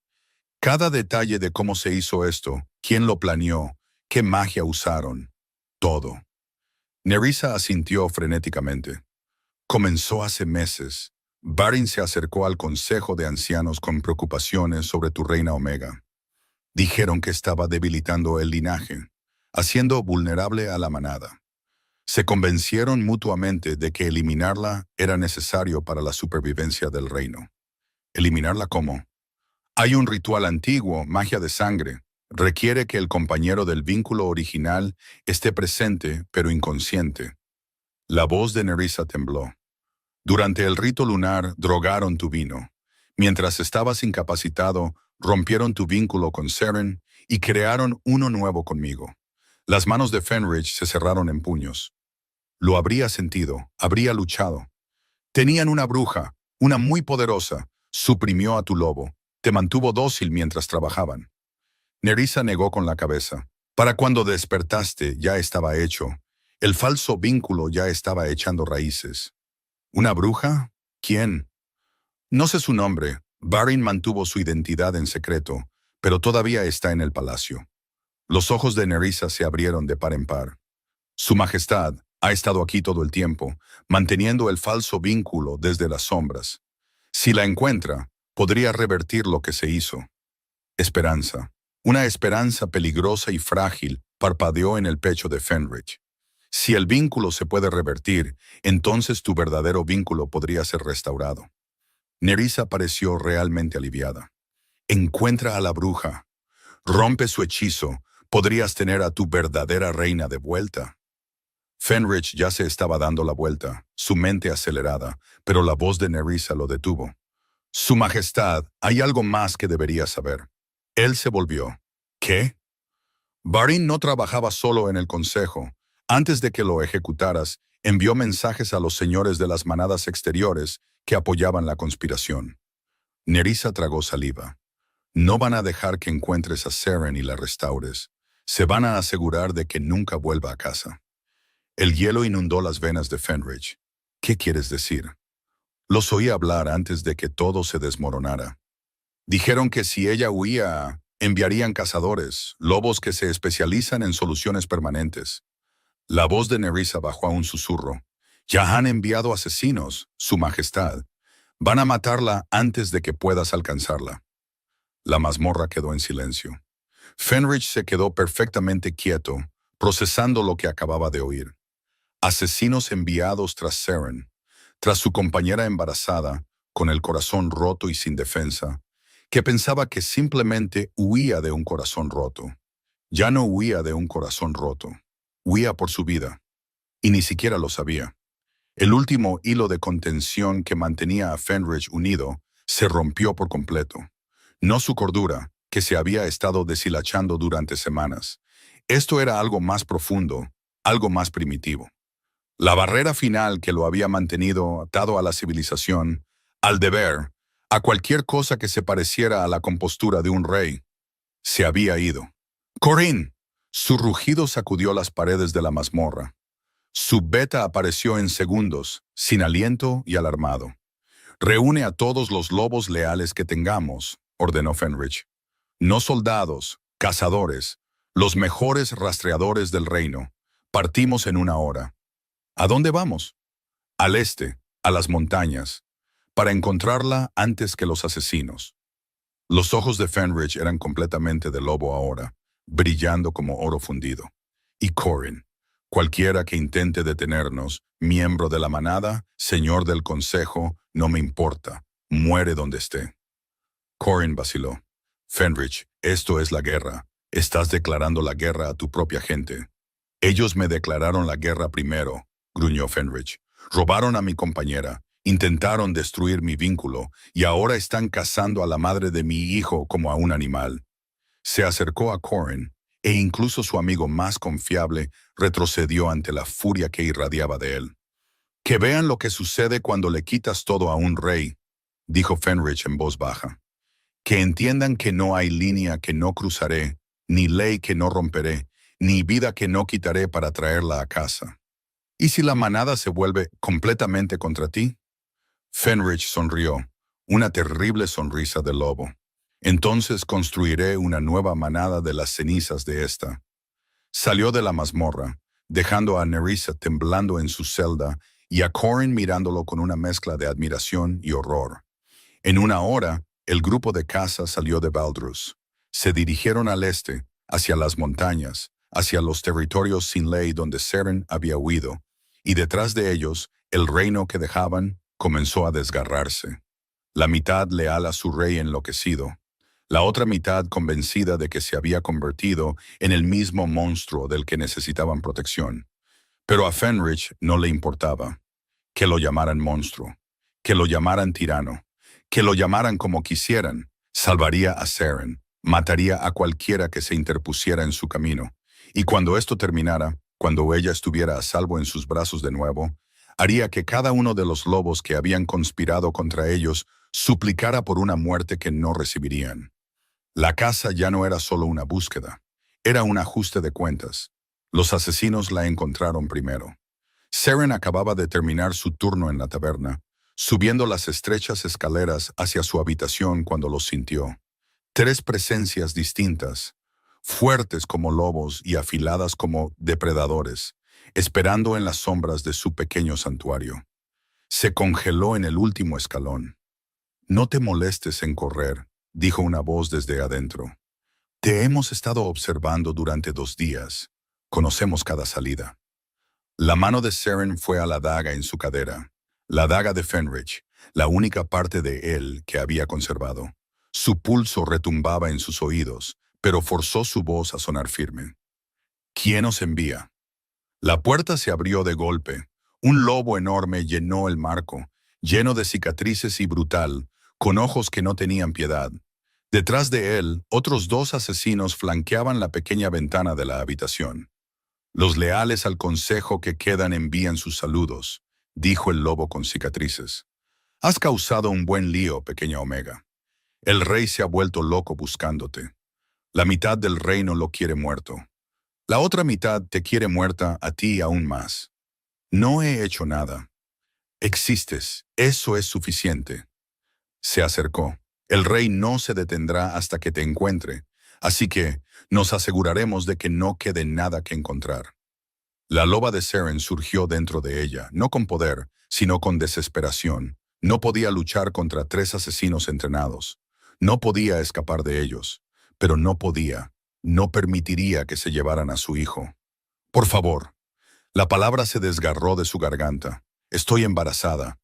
«Cada detalle de cómo se hizo esto, quién lo planeó, qué magia usaron, todo». Nerissa asintió frenéticamente. «Comenzó hace meses. Varin se acercó al consejo de ancianos con preocupaciones sobre tu reina Omega. Dijeron que estaba debilitando el linaje, haciendo vulnerable a la manada. Se convencieron mutuamente de que eliminarla era necesario para la supervivencia del reino». «¿Eliminarla cómo?» «Hay un ritual antiguo, magia de sangre. Requiere que el compañero del vínculo original esté presente, pero inconsciente». La voz de Nerissa tembló. «Durante el rito lunar drogaron tu vino. Mientras estabas incapacitado, rompieron tu vínculo con Seren y crearon uno nuevo conmigo». Las manos de Fenrich se cerraron en puños. «Lo habría sentido, habría luchado. Tenían una bruja, una muy poderosa, suprimió a tu lobo, te mantuvo dócil mientras trabajaban». Nerissa negó con la cabeza. «Para cuando despertaste ya estaba hecho. El falso vínculo ya estaba echando raíces». «¿Una bruja? ¿Quién?» «No sé su nombre. Varin mantuvo su identidad en secreto, pero todavía está en el palacio». Los ojos de Nerissa se abrieron de par en par. «Su Majestad ha estado aquí todo el tiempo, manteniendo el falso vínculo desde las sombras. Si la encuentra, podría revertir lo que se hizo». Esperanza. Una esperanza peligrosa y frágil parpadeó en el pecho de Fenrich. «Si el vínculo se puede revertir, entonces tu verdadero vínculo podría ser restaurado». Nerissa pareció realmente aliviada. «Encuentra a la bruja. Rompe su hechizo. Podrías tener a tu verdadera reina de vuelta». Fenrich ya se estaba dando la vuelta, su mente acelerada, pero la voz de Nerissa lo detuvo. Su Majestad, hay algo más que debería saber. Él se volvió. ¿Qué? Barin no trabajaba solo en el consejo. Antes de que lo ejecutaras, envió mensajes a los señores de las manadas exteriores que apoyaban la conspiración. Nerissa tragó saliva. No van a dejar que encuentres a Seren y la restaures. Se van a asegurar de que nunca vuelva a casa. El hielo inundó las venas de Fenrich. ¿Qué quieres decir? Los oí hablar antes de que todo se desmoronara. Dijeron que si ella huía, enviarían cazadores, lobos que se especializan en soluciones permanentes. La voz de Nerissa bajó a un susurro. Ya han enviado asesinos, Su Majestad. Van a matarla antes de que puedas alcanzarla. La mazmorra quedó en silencio. Fenrich se quedó perfectamente quieto, procesando lo que acababa de oír. Asesinos enviados tras Seren, tras su compañera embarazada, con el corazón roto y sin defensa, que pensaba que simplemente huía de un corazón roto. Ya no huía de un corazón roto. Huía por su vida. Y ni siquiera lo sabía. El último hilo de contención que mantenía a Fenrich unido se rompió por completo. No su cordura, que se había estado deshilachando durante semanas. Esto era algo más profundo, algo más primitivo. La barrera final que lo había mantenido atado a la civilización, al deber, a cualquier cosa que se pareciera a la compostura de un rey, se había ido. ¡Corinne! Su rugido sacudió las paredes de la mazmorra. Su beta apareció en segundos, sin aliento y alarmado. «Reúne a todos los lobos leales que tengamos», ordenó Fenrich. «No soldados, cazadores, los mejores rastreadores del reino. Partimos en 1 hora». ¿A dónde vamos? Al este, a las montañas, para encontrarla antes que los asesinos. Los ojos de Fenrich eran completamente de lobo ahora, brillando como oro fundido. Y Corin, cualquiera que intente detenernos, miembro de la manada, señor del consejo, no me importa, muere donde esté. Corin vaciló. Fenrich, esto es la guerra. Estás declarando la guerra a tu propia gente. Ellos me declararon la guerra primero, gruñó Fenrich. Robaron a mi compañera, intentaron destruir mi vínculo y ahora están cazando a la madre de mi hijo como a un animal. Se acercó a Corin e incluso su amigo más confiable retrocedió ante la furia que irradiaba de él. «Que vean lo que sucede cuando le quitas todo a un rey», dijo Fenrich en voz baja. «Que entiendan que no hay línea que no cruzaré, ni ley que no romperé, ni vida que no quitaré para traerla a casa. ¿Y si la manada se vuelve completamente contra ti?» Fenrich sonrió, una terrible sonrisa de lobo. «Entonces construiré una nueva manada de las cenizas de esta». Salió de la mazmorra, dejando a Nerissa temblando en su celda y a Corin mirándolo con una mezcla de admiración y horror. En 1 hora, el grupo de caza salió de Valdrus. Se dirigieron al este, hacia las montañas, hacia los territorios sin ley donde Seren había huido, y detrás de ellos, el reino que dejaban comenzó a desgarrarse. La mitad leal a su rey enloquecido, la otra mitad convencida de que se había convertido en el mismo monstruo del que necesitaban protección. Pero a Fenrich no le importaba. Que lo llamaran monstruo, que lo llamaran tirano, que lo llamaran como quisieran, salvaría a Seren, mataría a cualquiera que se interpusiera en su camino. Y cuando esto terminara, cuando ella estuviera a salvo en sus brazos de nuevo, haría que cada uno de los lobos que habían conspirado contra ellos suplicara por una muerte que no recibirían. La caza ya no era solo una búsqueda, era un ajuste de cuentas. Los asesinos la encontraron primero. Seren acababa de terminar su turno en la taberna, subiendo las estrechas escaleras hacia su habitación cuando los sintió. 3 presencias distintas, fuertes como lobos y afiladas como depredadores, esperando en las sombras de su pequeño santuario. Se congeló en el último escalón. «No te molestes en correr», dijo una voz desde adentro. «Te hemos estado observando durante 2 días. Conocemos cada salida». La mano de Seren fue a la daga en su cadera, la daga de Fenrich, la única parte de él que había conservado. Su pulso retumbaba en sus oídos, pero forzó su voz a sonar firme. «¿Quién os envía?» La puerta se abrió de golpe. Un lobo enorme llenó el marco, lleno de cicatrices y brutal, con ojos que no tenían piedad. Detrás de él, otros 2 asesinos flanqueaban la pequeña ventana de la habitación. Los leales al consejo que quedan envían sus saludos, dijo el lobo con cicatrices. Has causado un buen lío, pequeña Omega. El rey se ha vuelto loco buscándote. La mitad del reino lo quiere muerto. La otra mitad te quiere muerta a ti aún más. No he hecho nada. Existes, eso es suficiente. Se acercó. El rey no se detendrá hasta que te encuentre, así que nos aseguraremos de que no quede nada que encontrar. La loba de Seren surgió dentro de ella, no con poder, sino con desesperación. No podía luchar contra 3 asesinos entrenados. No podía escapar de ellos, pero no permitiría que se llevaran a su hijo. Por favor. La palabra se desgarró de su garganta. Estoy embarazada.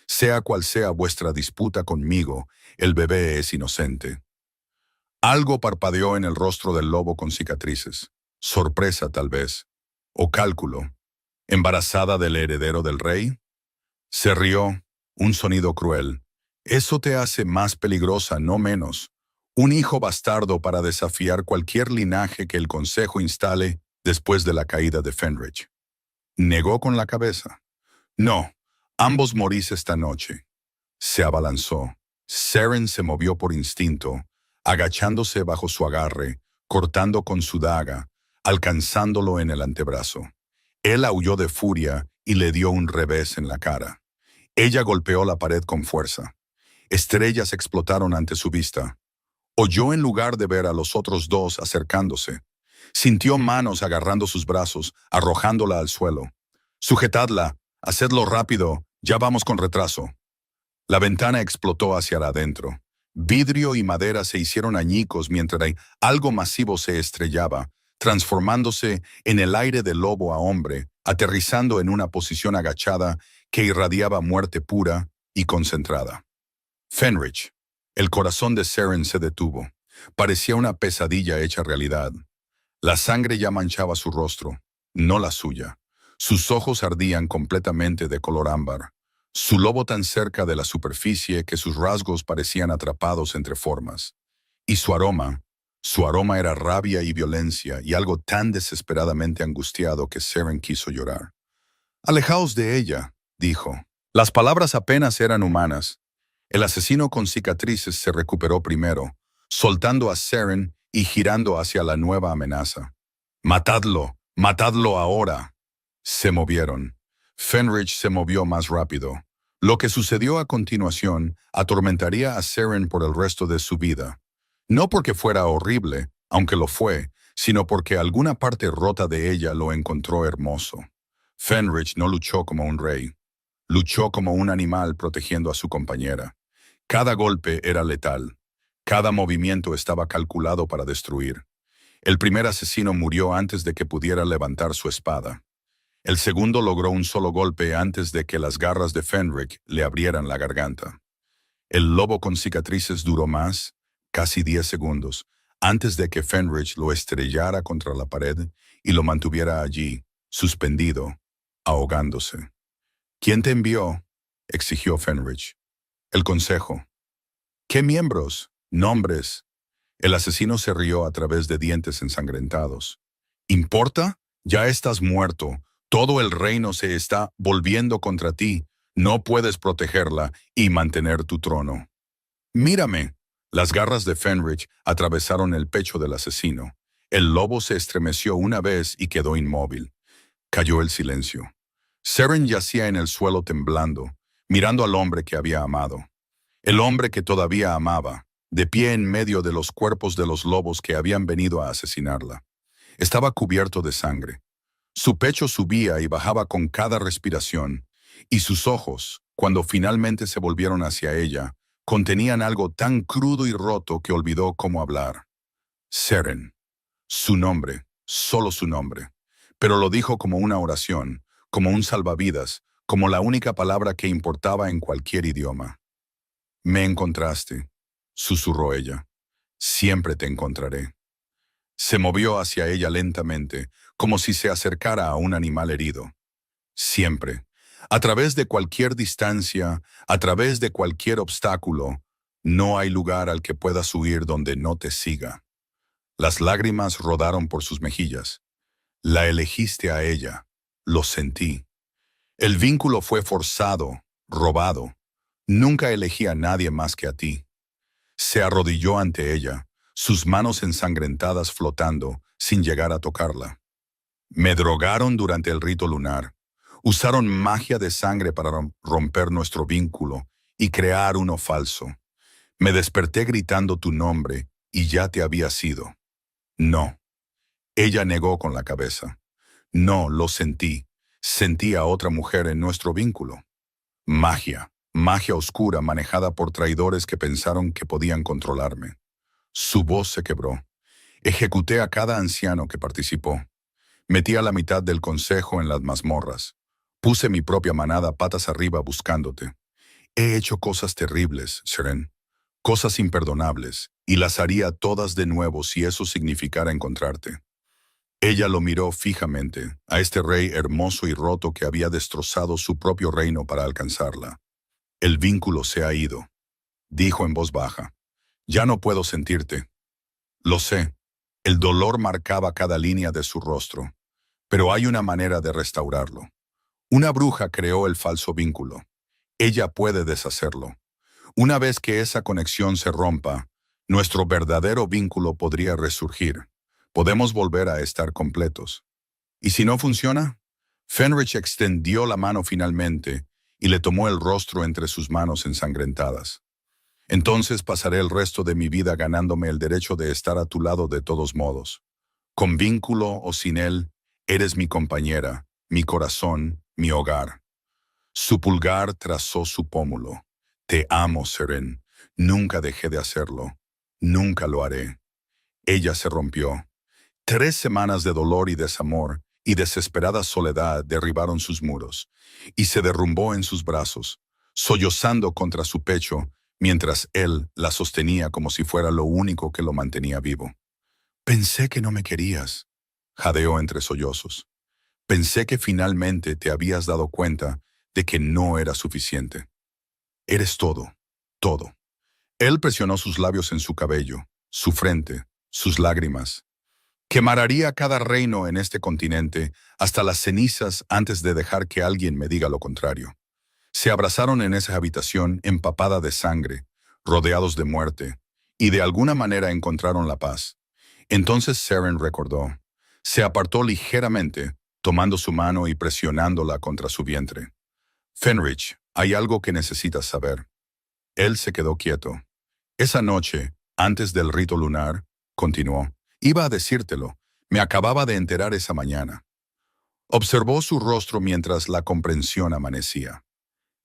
Sea cual sea vuestra disputa conmigo, el bebé es inocente. Algo parpadeó en el rostro del lobo con cicatrices. Sorpresa, tal vez. O cálculo. ¿Embarazada del heredero del rey? Se rió, un sonido cruel. Eso te hace más peligrosa, no menos. Un hijo bastardo para desafiar cualquier linaje que el consejo instale después de la caída de Fenrich. Negó con la cabeza. No, ambos morís esta noche. Se abalanzó. Seren se movió por instinto, agachándose bajo su agarre, cortando con su daga, alcanzándolo en el antebrazo. Él aulló de furia y le dio un revés en la cara. Ella golpeó la pared con fuerza. Estrellas explotaron ante su vista. Oyó en lugar de ver a los otros 2 acercándose. Sintió manos agarrando sus brazos, arrojándola al suelo. «Sujetadla, hacedlo rápido, ya vamos con retraso». La ventana explotó hacia adentro. Vidrio y madera se hicieron añicos mientras algo masivo se estrellaba, transformándose en el aire de lobo a hombre, aterrizando en una posición agachada que irradiaba muerte pura y concentrada. Fenrich. El corazón de Seren se detuvo. Parecía una pesadilla hecha realidad. La sangre ya manchaba su rostro, no la suya. Sus ojos ardían completamente de color ámbar. Su lobo tan cerca de la superficie que sus rasgos parecían atrapados entre formas. Y su aroma era rabia y violencia y algo tan desesperadamente angustiado que Seren quiso llorar. «Alejaos de ella», dijo. Las palabras apenas eran humanas. El asesino con cicatrices se recuperó primero, soltando a Seren y girando hacia la nueva amenaza. «Matadlo, matadlo ahora». Se movieron. Fenrich se movió más rápido. Lo que sucedió a continuación atormentaría a Seren por el resto de su vida. No porque fuera horrible, aunque lo fue, sino porque alguna parte rota de ella lo encontró hermoso. Fenrich no luchó como un rey. Luchó como un animal protegiendo a su compañera. Cada golpe era letal. Cada movimiento estaba calculado para destruir. El primer asesino murió antes de que pudiera levantar su espada. El segundo logró un solo golpe antes de que las garras de Fenrich le abrieran la garganta. El lobo con cicatrices duró más, casi 10 segundos, antes de que Fenrich lo estrellara contra la pared y lo mantuviera allí, suspendido, ahogándose. «¿Quién te envió?», exigió Fenrich. «El consejo». «¿Qué miembros? Nombres». El asesino se rió a través de dientes ensangrentados. «¿Importa? Ya estás muerto. Todo el reino se está volviendo contra ti. No puedes protegerla y mantener tu trono». «Mírame». Las garras de Fenrich atravesaron el pecho del asesino. El lobo se estremeció una vez y quedó inmóvil. Cayó el silencio. Seren yacía en el suelo temblando, mirando al hombre que había amado. El hombre que todavía amaba, de pie en medio de los cuerpos de los lobos que habían venido a asesinarla. Estaba cubierto de sangre. Su pecho subía y bajaba con cada respiración, y sus ojos, cuando finalmente se volvieron hacia ella, contenían algo tan crudo y roto que olvidó cómo hablar. Seren. Su nombre, solo su nombre. Pero lo dijo como una oración, como un salvavidas, como la única palabra que importaba en cualquier idioma. «Me encontraste», susurró ella. «Siempre te encontraré». Se movió hacia ella lentamente, como si se acercara a un animal herido. Siempre, a través de cualquier distancia, a través de cualquier obstáculo, no hay lugar al que puedas huir donde no te siga. Las lágrimas rodaron por sus mejillas. La elegiste a ella. Lo sentí. El vínculo fue forzado, robado. Nunca elegí a nadie más que a ti. Se arrodilló ante ella, sus manos ensangrentadas flotando, sin llegar a tocarla. Me drogaron durante el rito lunar. Usaron magia de sangre para romper nuestro vínculo y crear uno falso. Me desperté gritando tu nombre y ya te había sido. No. Ella negó con la cabeza. No, lo sentí. Sentí a otra mujer en nuestro vínculo. Magia, magia oscura manejada por traidores que pensaron que podían controlarme. Su voz se quebró. Ejecuté a cada anciano que participó. Metí a la mitad del consejo en las mazmorras. Puse mi propia manada patas arriba buscándote. He hecho cosas terribles, Seren. Cosas imperdonables, y las haría todas de nuevo si eso significara encontrarte. Ella lo miró fijamente, a este rey hermoso y roto que había destrozado su propio reino para alcanzarla. El vínculo se ha ido, dijo en voz baja. Ya no puedo sentirte. Lo sé. El dolor marcaba cada línea de su rostro, pero hay una manera de restaurarlo. Una bruja creó el falso vínculo. Ella puede deshacerlo. Una vez que esa conexión se rompa, nuestro verdadero vínculo podría resurgir. Podemos volver a estar completos. ¿Y si no funciona? Fenrich extendió la mano finalmente y le tomó el rostro entre sus manos ensangrentadas. Entonces pasaré el resto de mi vida ganándome el derecho de estar a tu lado de todos modos. Con vínculo o sin él, eres mi compañera, mi corazón, mi hogar. Su pulgar trazó su pómulo. Te amo, Seren. Nunca dejé de hacerlo. Nunca lo haré. Ella se rompió. 3 semanas de dolor y desamor y desesperada soledad derribaron sus muros, y se derrumbó en sus brazos, sollozando contra su pecho, mientras él la sostenía como si fuera lo único que lo mantenía vivo. Pensé que no me querías, jadeó entre sollozos. Pensé que finalmente te habías dado cuenta de que no era suficiente. Eres todo, todo. Él presionó sus labios en su cabello, su frente, sus lágrimas. Quemaría cada reino en este continente hasta las cenizas antes de dejar que alguien me diga lo contrario. Se abrazaron en esa habitación empapada de sangre, rodeados de muerte, y de alguna manera encontraron la paz. Entonces Seren recordó. Se apartó ligeramente, tomando su mano y presionándola contra su vientre. Fenrich, hay algo que necesitas saber. Él se quedó quieto. Esa noche, antes del rito lunar, continuó. Iba a decírtelo. Me acababa de enterar esa mañana. Observó su rostro mientras la comprensión amanecía.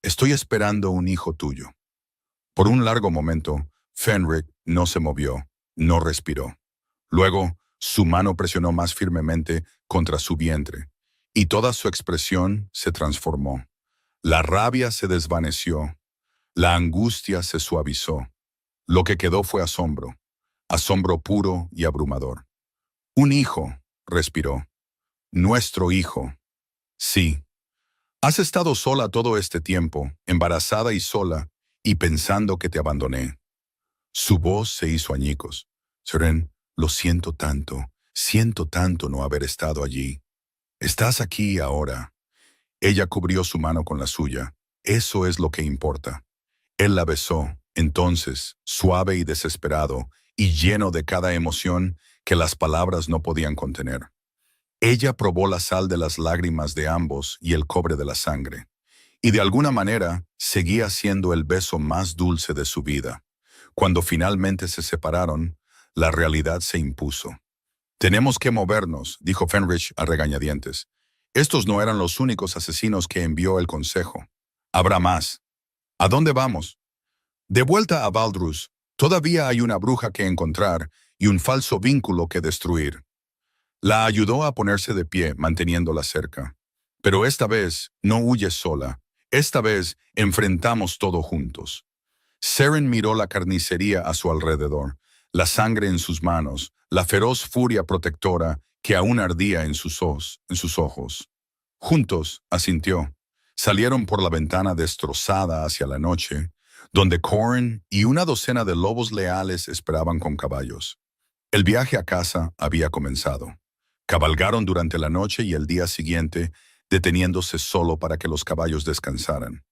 Estoy esperando un hijo tuyo. Por un largo momento, Fenrich no se movió, no respiró. Luego, su mano presionó más firmemente contra su vientre, y toda su expresión se transformó. La rabia se desvaneció, la angustia se suavizó. Lo que quedó fue asombro, asombro puro y abrumador. Un hijo, respiró. Nuestro hijo. Sí. Has estado sola todo este tiempo, embarazada y sola, y pensando que te abandoné. Su voz se hizo añicos. Seren, lo siento tanto no haber estado allí. Estás aquí ahora. Ella cubrió su mano con la suya. Eso es lo que importa. Él la besó, entonces, suave y desesperado, y lleno de cada emoción que las palabras no podían contener. Ella probó la sal de las lágrimas de ambos y el cobre de la sangre, y de alguna manera seguía siendo el beso más dulce de su vida. Cuando finalmente se separaron, la realidad se impuso. Tenemos que movernos, dijo Fenrich a regañadientes. Estos no eran los únicos asesinos que envió el consejo. Habrá más. ¿A dónde vamos? De vuelta a Valdrus, todavía hay una bruja que encontrar y un falso vínculo que destruir. La ayudó a ponerse de pie, manteniéndola cerca. Pero esta vez no huyes sola. Esta vez enfrentamos todo juntos. Seren miró la carnicería a su alrededor, la sangre en sus manos, la feroz furia protectora que aún ardía en sus ojos. Juntos, asintió. Salieron por la ventana destrozada hacia la noche, donde Corin y una docena de lobos leales esperaban con caballos. El viaje a casa había comenzado. Cabalgaron durante la noche y el día siguiente, deteniéndose solo para que los caballos descansaran.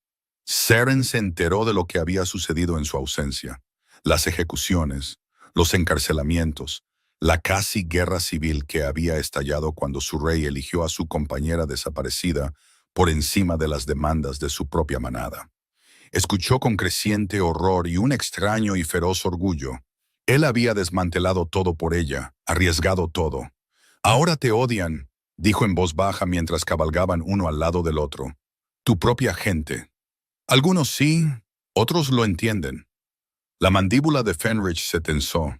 Seren se enteró de lo que había sucedido en su ausencia: las ejecuciones, los encarcelamientos, la casi guerra civil que había estallado cuando su rey eligió a su compañera desaparecida por encima de las demandas de su propia manada. Escuchó con creciente horror y un extraño y feroz orgullo. Él había desmantelado todo por ella, arriesgado todo. Ahora te odian, dijo en voz baja mientras cabalgaban uno al lado del otro. Tu propia gente. Algunos sí, otros lo entienden. La mandíbula de Fenrich se tensó.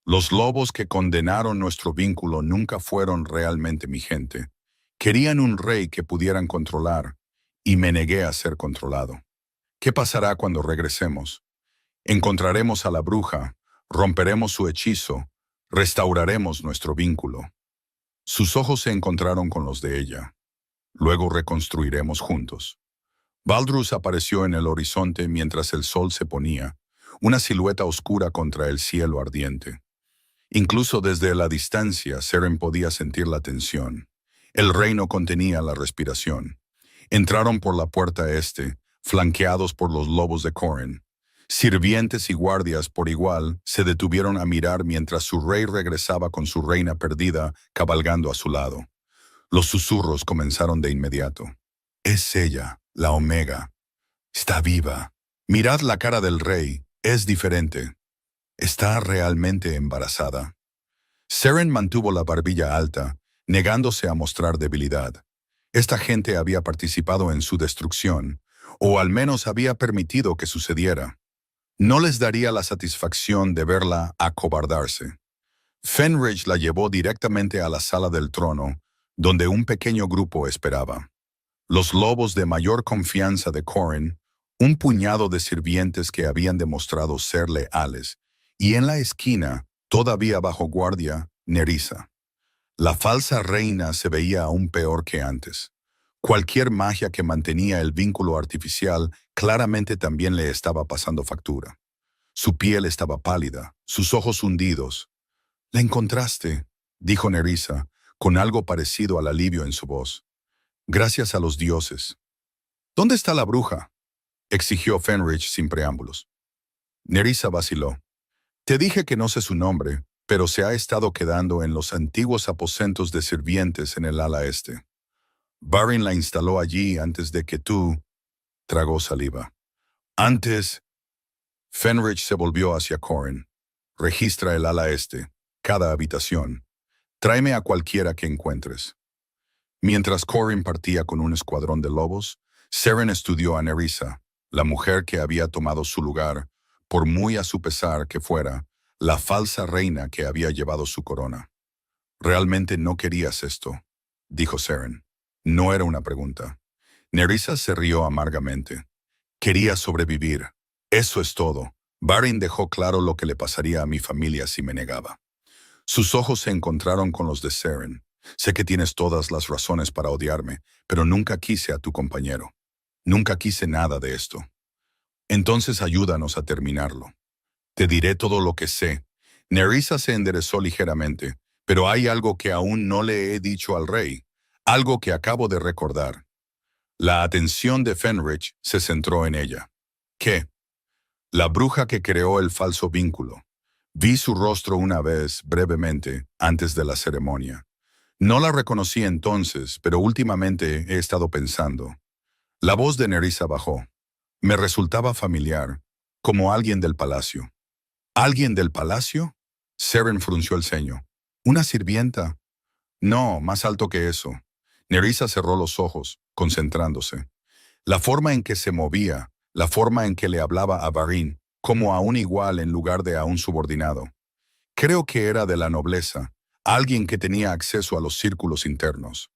Los lobos que condenaron nuestro vínculo nunca fueron realmente mi gente. Querían un rey que pudieran controlar, y me negué a ser controlado. ¿Qué pasará cuando regresemos? Encontraremos a la bruja, romperemos su hechizo, restauraremos nuestro vínculo. Sus ojos se encontraron con los de ella. Luego reconstruiremos juntos. Baldrus apareció en el horizonte mientras el sol se ponía, una silueta oscura contra el cielo ardiente. Incluso desde la distancia, Seren podía sentir la tensión. El reino contenía la respiración. Entraron por la puerta este, flanqueados por los lobos de Corin. Sirvientes y guardias por igual se detuvieron a mirar mientras su rey regresaba con su reina perdida cabalgando a su lado. Los susurros comenzaron de inmediato. Es ella, la Omega. Está viva. Mirad la cara del rey. Es diferente. ¿Está realmente embarazada? Seren mantuvo la barbilla alta, negándose a mostrar debilidad. Esta gente había participado en su destrucción, o al menos había permitido que sucediera. No les daría la satisfacción de verla acobardarse. Fenrich la llevó directamente a la sala del trono, donde un pequeño grupo esperaba. Los lobos de mayor confianza de Corin, un puñado de sirvientes que habían demostrado ser leales, y en la esquina, todavía bajo guardia, Nerissa. La falsa reina se veía aún peor que antes. Cualquier magia que mantenía el vínculo artificial claramente también le estaba pasando factura. Su piel estaba pálida, sus ojos hundidos. «La encontraste», dijo Nerissa, con algo parecido al alivio en su voz. «Gracias a los dioses». «¿Dónde está la bruja?», exigió Fenrich sin preámbulos. Nerissa vaciló. «Te dije que no sé su nombre, pero se ha estado quedando en los antiguos aposentos de sirvientes en el ala este. Barin la instaló allí antes de que tú...» Tragó saliva. «Antes...» Fenrich se volvió hacia Corin. «Registra el ala este, cada habitación. Tráeme a cualquiera que encuentres». Mientras Corin partía con un escuadrón de lobos, Seren estudió a Nerissa, la mujer que había tomado su lugar, por muy a su pesar que fuera, la falsa reina que había llevado su corona. «Realmente no querías esto», dijo Seren. No era una pregunta. Nerissa se rió amargamente. «Quería sobrevivir. Eso es todo. Barin dejó claro lo que le pasaría a mi familia si me negaba». Sus ojos se encontraron con los de Seren. «Sé que tienes todas las razones para odiarme, pero nunca quise a tu compañero. Nunca quise nada de esto. Entonces ayúdanos a terminarlo. Te diré todo lo que sé». Nerissa se enderezó ligeramente. «Pero hay algo que aún no le he dicho al rey. Algo que acabo de recordar». La atención de Fenrich se centró en ella. «¿Qué?» «La bruja que creó el falso vínculo. Vi su rostro una vez, brevemente, antes de la ceremonia. No la reconocí entonces, pero últimamente he estado pensando». La voz de Nerissa bajó. Me resultaba familiar, como alguien del palacio. ¿Alguien del palacio? Seren frunció el ceño. ¿Una sirvienta? No, más alto que eso. Nerissa cerró los ojos, concentrándose. La forma en que se movía, la forma en que le hablaba a Barin, como a un igual en lugar de a un subordinado. Creo que era de la nobleza, alguien que tenía acceso a los círculos internos.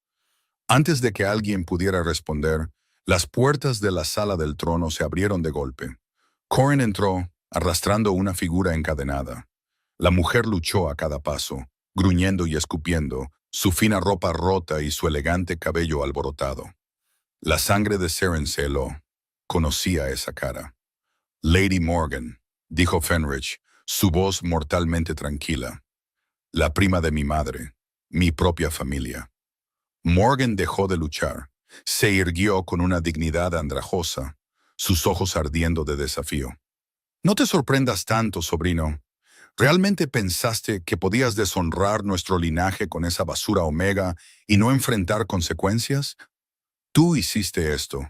Antes de que alguien pudiera responder, las puertas de la sala del trono se abrieron de golpe. Corin entró, arrastrando una figura encadenada. La mujer luchó a cada paso, gruñendo y escupiendo, su fina ropa rota y su elegante cabello alborotado. La sangre de Seren se heló. Conocía esa cara. Lady Morgan, dijo Fenrich, su voz mortalmente tranquila. La prima de mi madre, mi propia familia. Morgan dejó de luchar. Se irguió con una dignidad andrajosa, sus ojos ardiendo de desafío. No te sorprendas tanto, sobrino. ¿Realmente pensaste que podías deshonrar nuestro linaje con esa basura omega y no enfrentar consecuencias? Tú hiciste esto.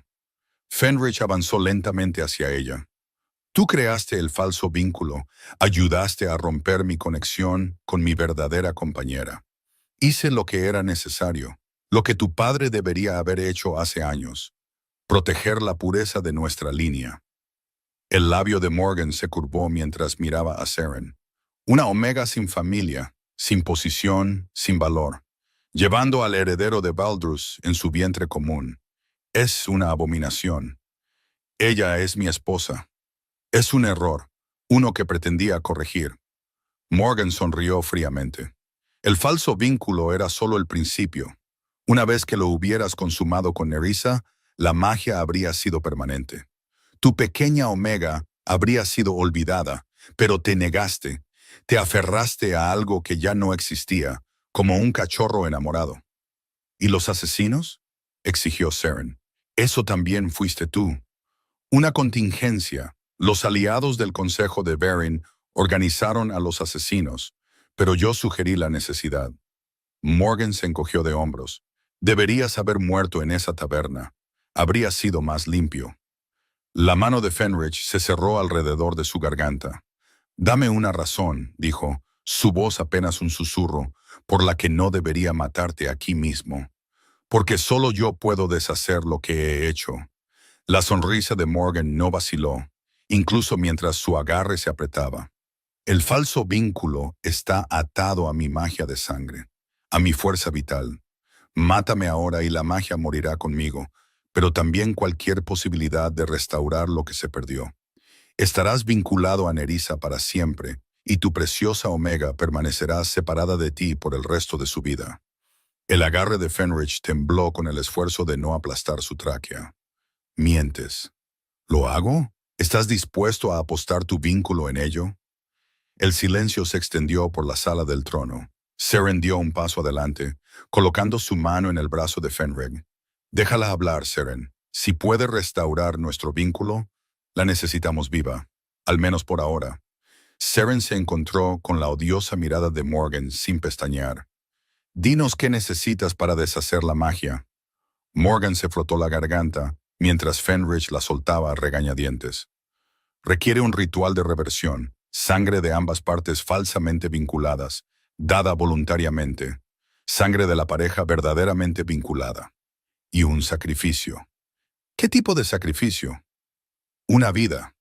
Fenrich avanzó lentamente hacia ella. Tú creaste el falso vínculo, ayudaste a romper mi conexión con mi verdadera compañera. Hice lo que era necesario, lo que tu padre debería haber hecho hace años, proteger la pureza de nuestra línea. El labio de Morgan se curvó mientras miraba a Seren. Una omega sin familia, sin posición, sin valor, llevando al heredero de Baldrus en su vientre común. Es una abominación. Ella es mi esposa. Es un error, uno que pretendía corregir. Morgan sonrió fríamente. El falso vínculo era solo el principio. Una vez que lo hubieras consumado con Nerissa, la magia habría sido permanente. Tu pequeña omega habría sido olvidada, pero te negaste, te aferraste a algo que ya no existía, como un cachorro enamorado. ¿Y los asesinos? Exigió Seren. Eso también fuiste tú. Una contingencia. Los aliados del Consejo de Verin organizaron a los asesinos, pero yo sugerí la necesidad. Morgan se encogió de hombros. Deberías haber muerto en esa taberna. Habría sido más limpio. La mano de Fenrich se cerró alrededor de su garganta. Dame una razón, dijo, su voz apenas un susurro, por la que no debería matarte aquí mismo. Porque solo yo puedo deshacer lo que he hecho. La sonrisa de Morgan no vaciló, incluso mientras su agarre se apretaba. El falso vínculo está atado a mi magia de sangre, a mi fuerza vital. Mátame ahora y la magia morirá conmigo, pero también cualquier posibilidad de restaurar lo que se perdió. Estarás vinculado a Nerissa para siempre, y tu preciosa omega permanecerá separada de ti por el resto de su vida. El agarre de Fenrich tembló con el esfuerzo de no aplastar su tráquea. Mientes. ¿Lo hago? ¿Estás dispuesto a apostar tu vínculo en ello? El silencio se extendió por la sala del trono. Seren dio un paso adelante, colocando su mano en el brazo de Fenrig. Déjala hablar, Seren. Si puede restaurar nuestro vínculo, la necesitamos viva, al menos por ahora. Seren se encontró con la odiosa mirada de Morgan sin pestañear. Dinos qué necesitas para deshacer la magia. Morgan se frotó la garganta, mientras Fenrich la soltaba a regañadientes. Requiere un ritual de reversión, sangre de ambas partes falsamente vinculadas, dada voluntariamente, sangre de la pareja verdaderamente vinculada. Y un sacrificio. ¿Qué tipo de sacrificio? Una vida.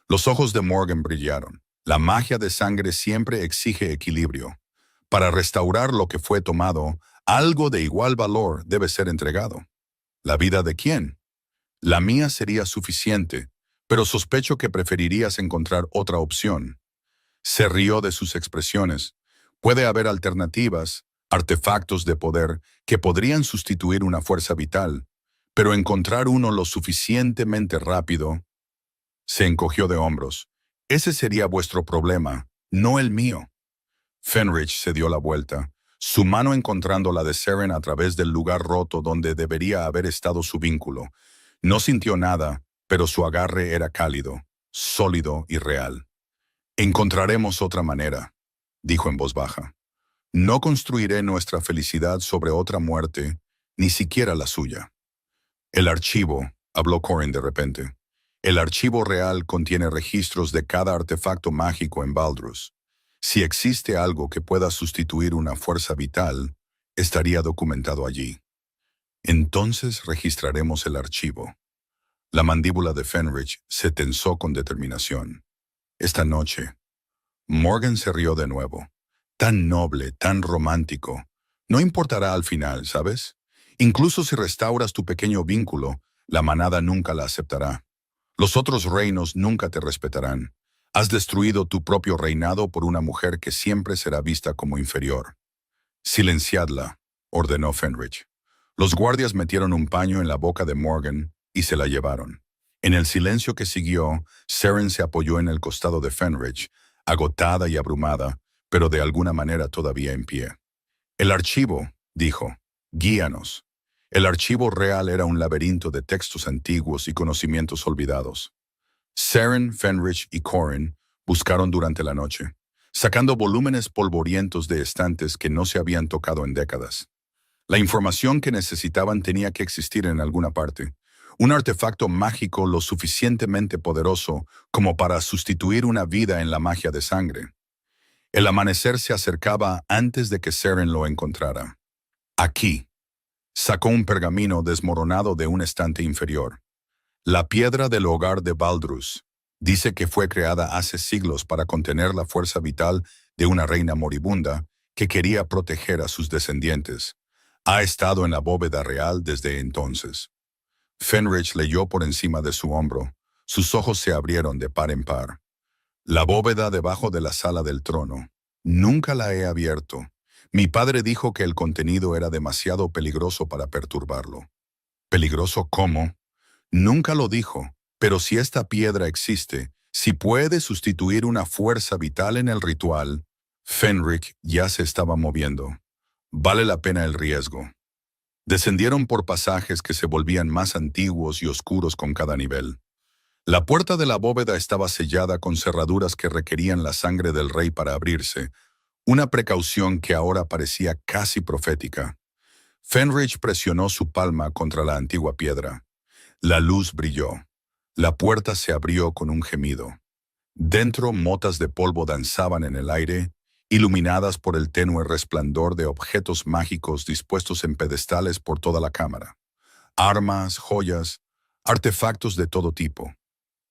Los ojos de Morgan brillaron. La magia de sangre siempre exige equilibrio. Para restaurar lo que fue tomado, algo de igual valor debe ser entregado. ¿La vida de quién? La mía sería suficiente, pero sospecho que preferirías encontrar otra opción. Se rió de sus expresiones. Puede haber alternativas, artefactos de poder, que podrían sustituir una fuerza vital, pero encontrar uno lo suficientemente rápido. Se encogió de hombros. Ese sería vuestro problema, no el mío. Fenrich se dio la vuelta, su mano encontrando la de Seren a través del lugar roto donde debería haber estado su vínculo. No sintió nada, pero su agarre era cálido, sólido y real. Encontraremos otra manera, dijo en voz baja. No construiré nuestra felicidad sobre otra muerte, ni siquiera la suya. El archivo, habló Corin de repente. El archivo real contiene registros de cada artefacto mágico en Baldrus. Si existe algo que pueda sustituir una fuerza vital, estaría documentado allí. Entonces registraremos el archivo. La mandíbula de Fenrich se tensó con determinación. Esta noche. Morgan se rió de nuevo. Tan noble, tan romántico. No importará al final, ¿sabes? Incluso si restauras tu pequeño vínculo, la manada nunca la aceptará. Los otros reinos nunca te respetarán. Has destruido tu propio reinado por una mujer que siempre será vista como inferior. Silenciadla, ordenó Fenrich. Los guardias metieron un paño en la boca de Morgan y se la llevaron. En el silencio que siguió, Seren se apoyó en el costado de Fenrich, agotada y abrumada, pero de alguna manera todavía en pie. El archivo, dijo, guíanos. El archivo real era un laberinto de textos antiguos y conocimientos olvidados. Seren, Fenrich y Corin buscaron durante la noche, sacando volúmenes polvorientos de estantes que no se habían tocado en décadas. La información que necesitaban tenía que existir en alguna parte, un artefacto mágico lo suficientemente poderoso como para sustituir una vida en la magia de sangre. El amanecer se acercaba antes de que Seren lo encontrara. Aquí. Sacó un pergamino desmoronado de un estante inferior. La piedra del hogar de Baldrus. Dice que fue creada hace siglos para contener la fuerza vital de una reina moribunda que quería proteger a sus descendientes. Ha estado en la bóveda real desde entonces. Fenrich leyó por encima de su hombro. Sus ojos se abrieron de par en par. La bóveda debajo de la sala del trono. Nunca la he abierto. Mi padre dijo que el contenido era demasiado peligroso para perturbarlo. ¿Peligroso cómo? Nunca lo dijo, pero si esta piedra existe, si puede sustituir una fuerza vital en el ritual, Fenrich ya se estaba moviendo. Vale la pena el riesgo. Descendieron por pasajes que se volvían más antiguos y oscuros con cada nivel. La puerta de la bóveda estaba sellada con cerraduras que requerían la sangre del rey para abrirse, una precaución que ahora parecía casi profética. Fenrich presionó su palma contra la antigua piedra. La luz brilló. La puerta se abrió con un gemido. Dentro, motas de polvo danzaban en el aire, iluminadas por el tenue resplandor de objetos mágicos dispuestos en pedestales por toda la cámara. Armas, joyas, artefactos de todo tipo.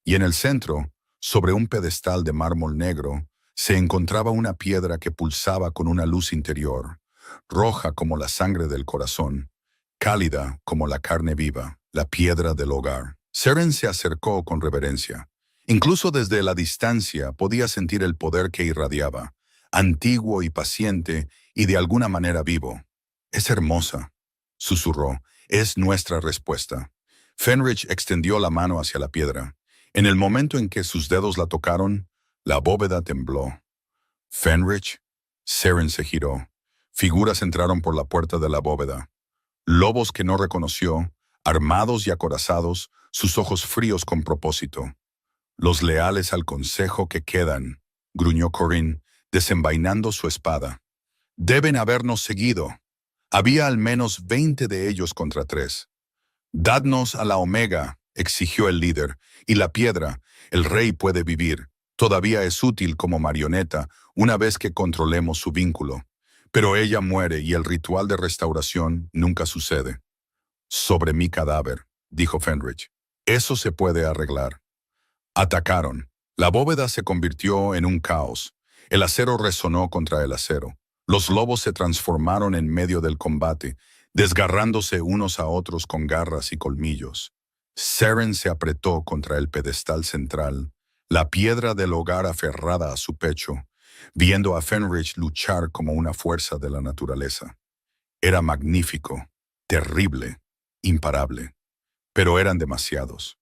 Y en el centro, sobre un pedestal de mármol negro, se encontraba una piedra que pulsaba con una luz interior, roja como la sangre del corazón, cálida como la carne viva, la piedra del hogar. Seren se acercó con reverencia. Incluso desde la distancia podía sentir el poder que irradiaba, antiguo y paciente y de alguna manera vivo. «Es hermosa», susurró. «Es nuestra respuesta». Fenrich extendió la mano hacia la piedra. En el momento en que sus dedos la tocaron, la bóveda tembló. «Fenrich». Seren se giró. Figuras entraron por la puerta de la bóveda. Lobos que no reconoció, armados y acorazados, sus ojos fríos con propósito. «Los leales al consejo que quedan», gruñó Corin, desenvainando su espada. «Deben habernos seguido. Había al menos 20 de ellos contra 3. «Dadnos a la Omega», exigió el líder, «y la piedra. El rey puede vivir. Todavía es útil como marioneta una vez que controlemos su vínculo. Pero ella muere y el ritual de restauración nunca sucede». «Sobre mi cadáver», dijo Fenrich. «Eso se puede arreglar». Atacaron. La bóveda se convirtió en un caos. El acero resonó contra el acero. Los lobos se transformaron en medio del combate, desgarrándose unos a otros con garras y colmillos. Seren se apretó contra el pedestal central, la piedra del hogar aferrada a su pecho, viendo a Fenrich luchar como una fuerza de la naturaleza. Era magnífico, terrible, imparable. Pero eran demasiados.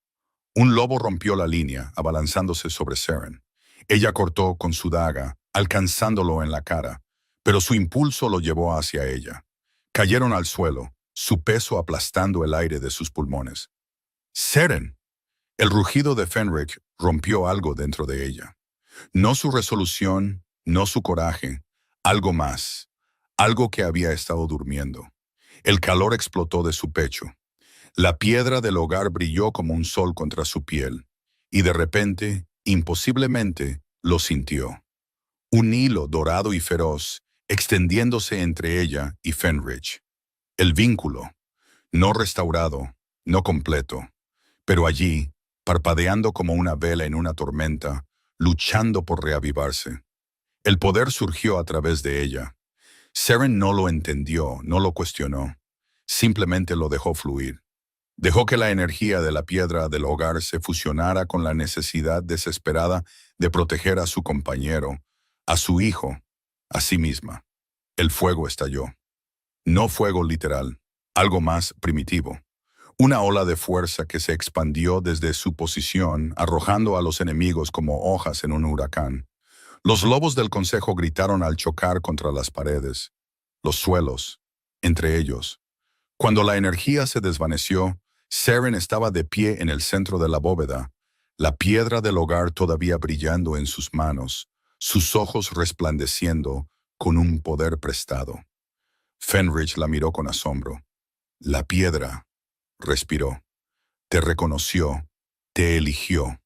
Un lobo rompió la línea, abalanzándose sobre Seren. Ella cortó con su daga, alcanzándolo en la cara, pero su impulso lo llevó hacia ella. Cayeron al suelo, su peso aplastando el aire de sus pulmones. «¡Seren!». El rugido de Fenrich rompió algo dentro de ella. No su resolución, no su coraje, algo más, algo que había estado durmiendo. El calor explotó de su pecho. La piedra del hogar brilló como un sol contra su piel, y de repente, imposiblemente, lo sintió. Un hilo dorado y feroz, extendiéndose entre ella y Fenrich. El vínculo, no restaurado, no completo, pero allí, parpadeando como una vela en una tormenta, luchando por reavivarse. El poder surgió a través de ella. Seren no lo entendió, no lo cuestionó. Simplemente lo dejó fluir. Dejó que la energía de la piedra del hogar se fusionara con la necesidad desesperada de proteger a su compañero, a su hijo, a sí misma. El fuego estalló. No fuego literal, algo más primitivo. Una ola de fuerza que se expandió desde su posición, arrojando a los enemigos como hojas en un huracán. Los lobos del consejo gritaron al chocar contra las paredes, los suelos, entre ellos. Cuando la energía se desvaneció, Seren estaba de pie en el centro de la bóveda, la piedra del hogar todavía brillando en sus manos, sus ojos resplandeciendo con un poder prestado. Fenrich la miró con asombro. La piedra, respiró, te reconoció, te eligió.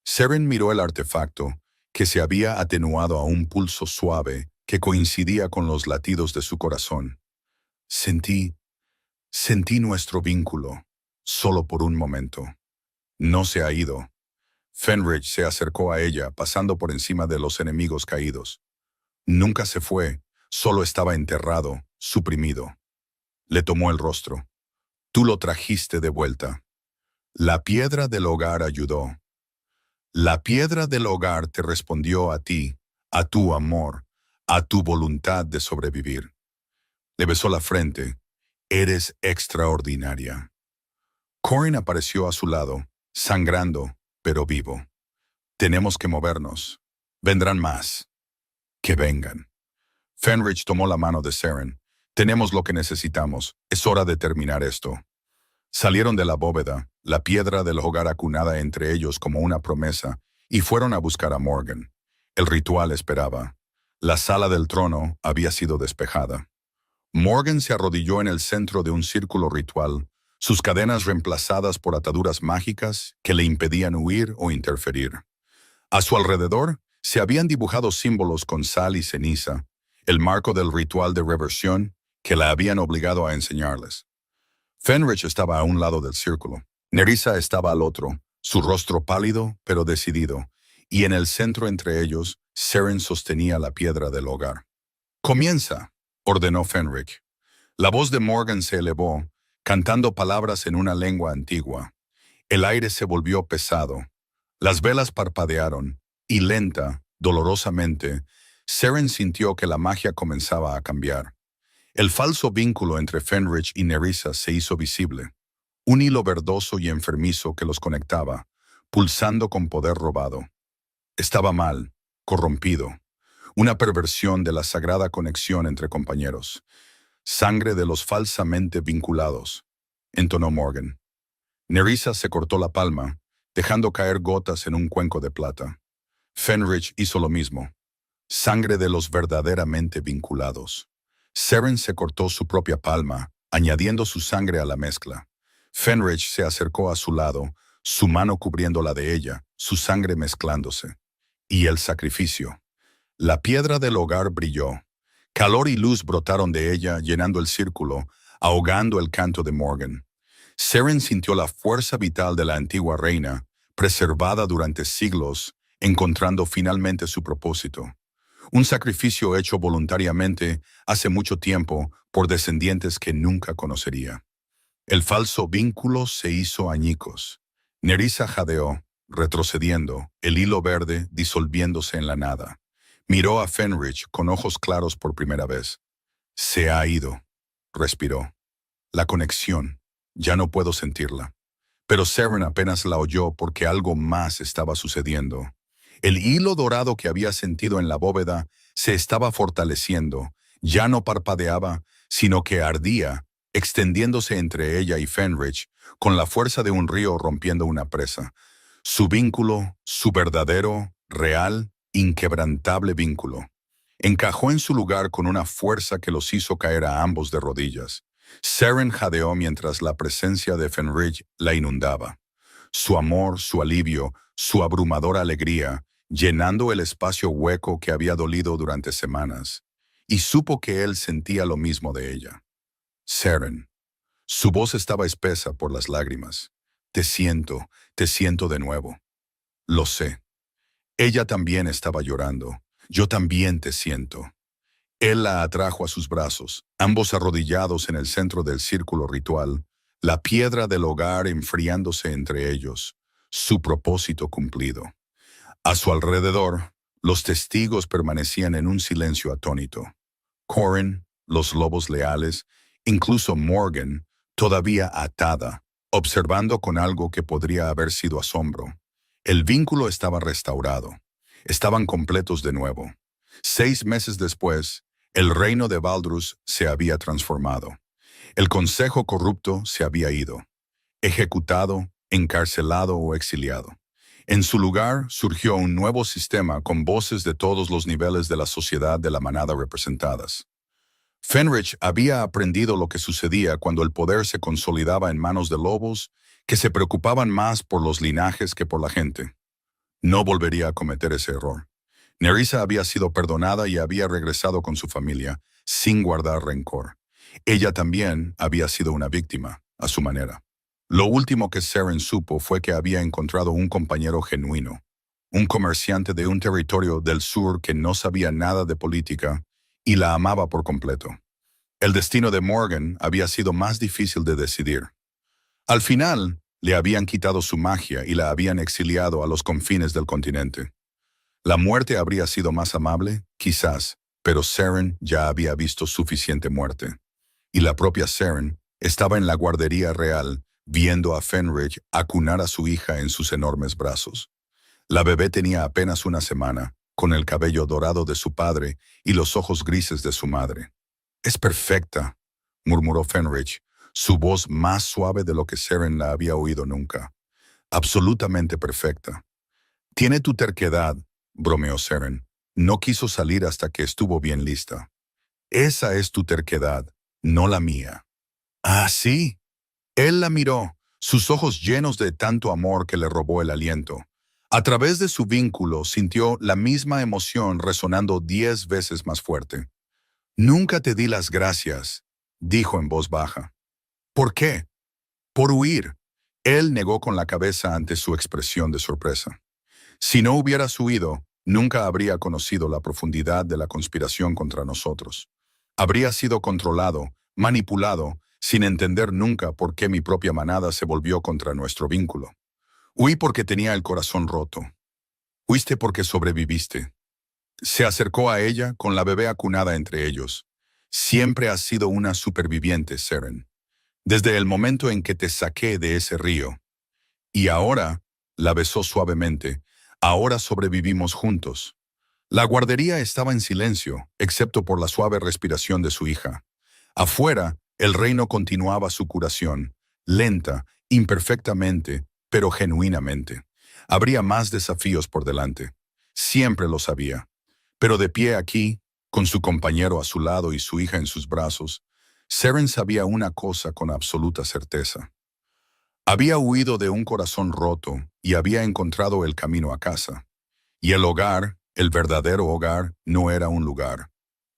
Seren miró el artefacto, que se había atenuado a un pulso suave que coincidía con los latidos de su corazón. Sentí nuestro vínculo, solo por un momento. No se ha ido. Fenrich se acercó a ella, pasando por encima de los enemigos caídos. Nunca se fue, solo estaba enterrado, suprimido. Le tomó el rostro. Tú lo trajiste de vuelta. La piedra del hogar ayudó. La piedra del hogar te respondió a ti, a tu amor, a tu voluntad de sobrevivir. Le besó la frente. Eres extraordinaria. Corin apareció a su lado, sangrando, pero vivo. Tenemos que movernos. Vendrán más. Que vengan. Fenrich tomó la mano de Seren. Tenemos lo que necesitamos. Es hora de terminar esto. Salieron de la bóveda, la piedra del hogar acunada entre ellos como una promesa, y fueron a buscar a Morgan. El ritual esperaba. La sala del trono había sido despejada. Morgan se arrodilló en el centro de un círculo ritual, sus cadenas reemplazadas por ataduras mágicas que le impedían huir o interferir. A su alrededor se habían dibujado símbolos con sal y ceniza, el marco del ritual de reversión que la habían obligado a enseñarles. Fenrich estaba a un lado del círculo. Nerissa estaba al otro, su rostro pálido pero decidido, y en el centro entre ellos, Seren sostenía la piedra del hogar. «Comienza», ordenó Fenrich. La voz de Morgan se elevó, cantando palabras en una lengua antigua. El aire se volvió pesado. Las velas parpadearon, y lenta, dolorosamente, Seren sintió que la magia comenzaba a cambiar. El falso vínculo entre Fenrich y Nerissa se hizo visible, un hilo verdoso y enfermizo que los conectaba, pulsando con poder robado. Estaba mal, corrompido, una perversión de la sagrada conexión entre compañeros. Sangre de los falsamente vinculados, entonó Morgan. Nerissa se cortó la palma, dejando caer gotas en un cuenco de plata. Fenrich hizo lo mismo. Sangre de los verdaderamente vinculados. Seren se cortó su propia palma, añadiendo su sangre a la mezcla. Fenrich se acercó a su lado, su mano cubriendo la de ella, su sangre mezclándose. Y el sacrificio. La piedra del hogar brilló. Calor y luz brotaron de ella, llenando el círculo, ahogando el canto de Morgan. Seren sintió la fuerza vital de la antigua reina, preservada durante siglos, encontrando finalmente su propósito. Un sacrificio hecho voluntariamente hace mucho tiempo por descendientes que nunca conocería. El falso vínculo se hizo añicos. Nerissa jadeó, retrocediendo, el hilo verde disolviéndose en la nada. Miró a Fenrich con ojos claros por primera vez. Se ha ido, respiró. La conexión, ya no puedo sentirla. Pero Seren apenas la oyó porque algo más estaba sucediendo. El hilo dorado que había sentido en la bóveda se estaba fortaleciendo, ya no parpadeaba, sino que ardía, extendiéndose entre ella y Fenrich, con la fuerza de un río rompiendo una presa. Su vínculo, su verdadero, real, inquebrantable vínculo, encajó en su lugar con una fuerza que los hizo caer a ambos de rodillas. Seren jadeó mientras la presencia de Fenrich la inundaba. Su amor, su alivio, su abrumadora alegría, llenando el espacio hueco que había dolido durante semanas, y supo que él sentía lo mismo de ella. Seren. Su voz estaba espesa por las lágrimas. Te siento de nuevo. Lo sé. Ella también estaba llorando. Yo también te siento. Él la atrajo a sus brazos, ambos arrodillados en el centro del círculo ritual, la piedra del hogar enfriándose entre ellos, su propósito cumplido. A su alrededor, los testigos permanecían en un silencio atónito. Corin, los lobos leales, incluso Morgan, todavía atada, observando con algo que podría haber sido asombro. El vínculo estaba restaurado. Estaban completos de nuevo. 6 meses después, el reino de Valdrus se había transformado. El consejo corrupto se había ido, ejecutado, encarcelado o exiliado. En su lugar surgió un nuevo sistema con voces de todos los niveles de la sociedad de la manada representadas. Fenrich había aprendido lo que sucedía cuando el poder se consolidaba en manos de lobos que se preocupaban más por los linajes que por la gente. No volvería a cometer ese error. Nerissa había sido perdonada y había regresado con su familia, sin guardar rencor. Ella también había sido una víctima, a su manera. Lo último que Seren supo fue que había encontrado un compañero genuino, un comerciante de un territorio del sur que no sabía nada de política y la amaba por completo. El destino de Morgan había sido más difícil de decidir. Al final, le habían quitado su magia y la habían exiliado a los confines del continente. La muerte habría sido más amable, quizás, pero Seren ya había visto suficiente muerte. Y la propia Seren estaba en la guardería real, viendo a Fenrich acunar a su hija en sus enormes brazos. La bebé tenía apenas una semana, con el cabello dorado de su padre y los ojos grises de su madre. «Es perfecta», murmuró Fenrich, su voz más suave de lo que Seren la había oído nunca. «Absolutamente perfecta». «Tiene tu terquedad», bromeó Seren. «No quiso salir hasta que estuvo bien lista». «Esa es tu terquedad, no la mía». «Ah, sí». Él la miró, sus ojos llenos de tanto amor que le robó el aliento. A través de su vínculo sintió la misma emoción resonando 10 veces más fuerte. «Nunca te di las gracias», dijo en voz baja. «¿Por qué?» «Por huir». Él negó con la cabeza ante su expresión de sorpresa. «Si no hubieras huido, nunca habría conocido la profundidad de la conspiración contra nosotros. Habría sido controlado, manipulado, sin entender nunca por qué mi propia manada se volvió contra nuestro vínculo. Huí porque tenía el corazón roto. Huiste porque sobreviviste». Se acercó a ella con la bebé acunada entre ellos. «Siempre has sido una superviviente, Seren. Desde el momento en que te saqué de ese río. Y ahora», la besó suavemente, «ahora sobrevivimos juntos». La guardería estaba en silencio, excepto por la suave respiración de su hija. Afuera, el reino continuaba su curación, lenta, imperfectamente, pero genuinamente. Habría más desafíos por delante. Siempre lo sabía. Pero de pie aquí, con su compañero a su lado y su hija en sus brazos, Seren sabía una cosa con absoluta certeza. Había huido de un corazón roto y había encontrado el camino a casa. Y el hogar, el verdadero hogar, no era un lugar.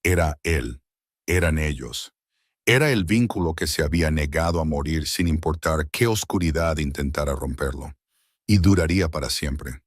Era él. Eran ellos. Era el vínculo que se había negado a morir sin importar qué oscuridad intentara romperlo. Y duraría para siempre.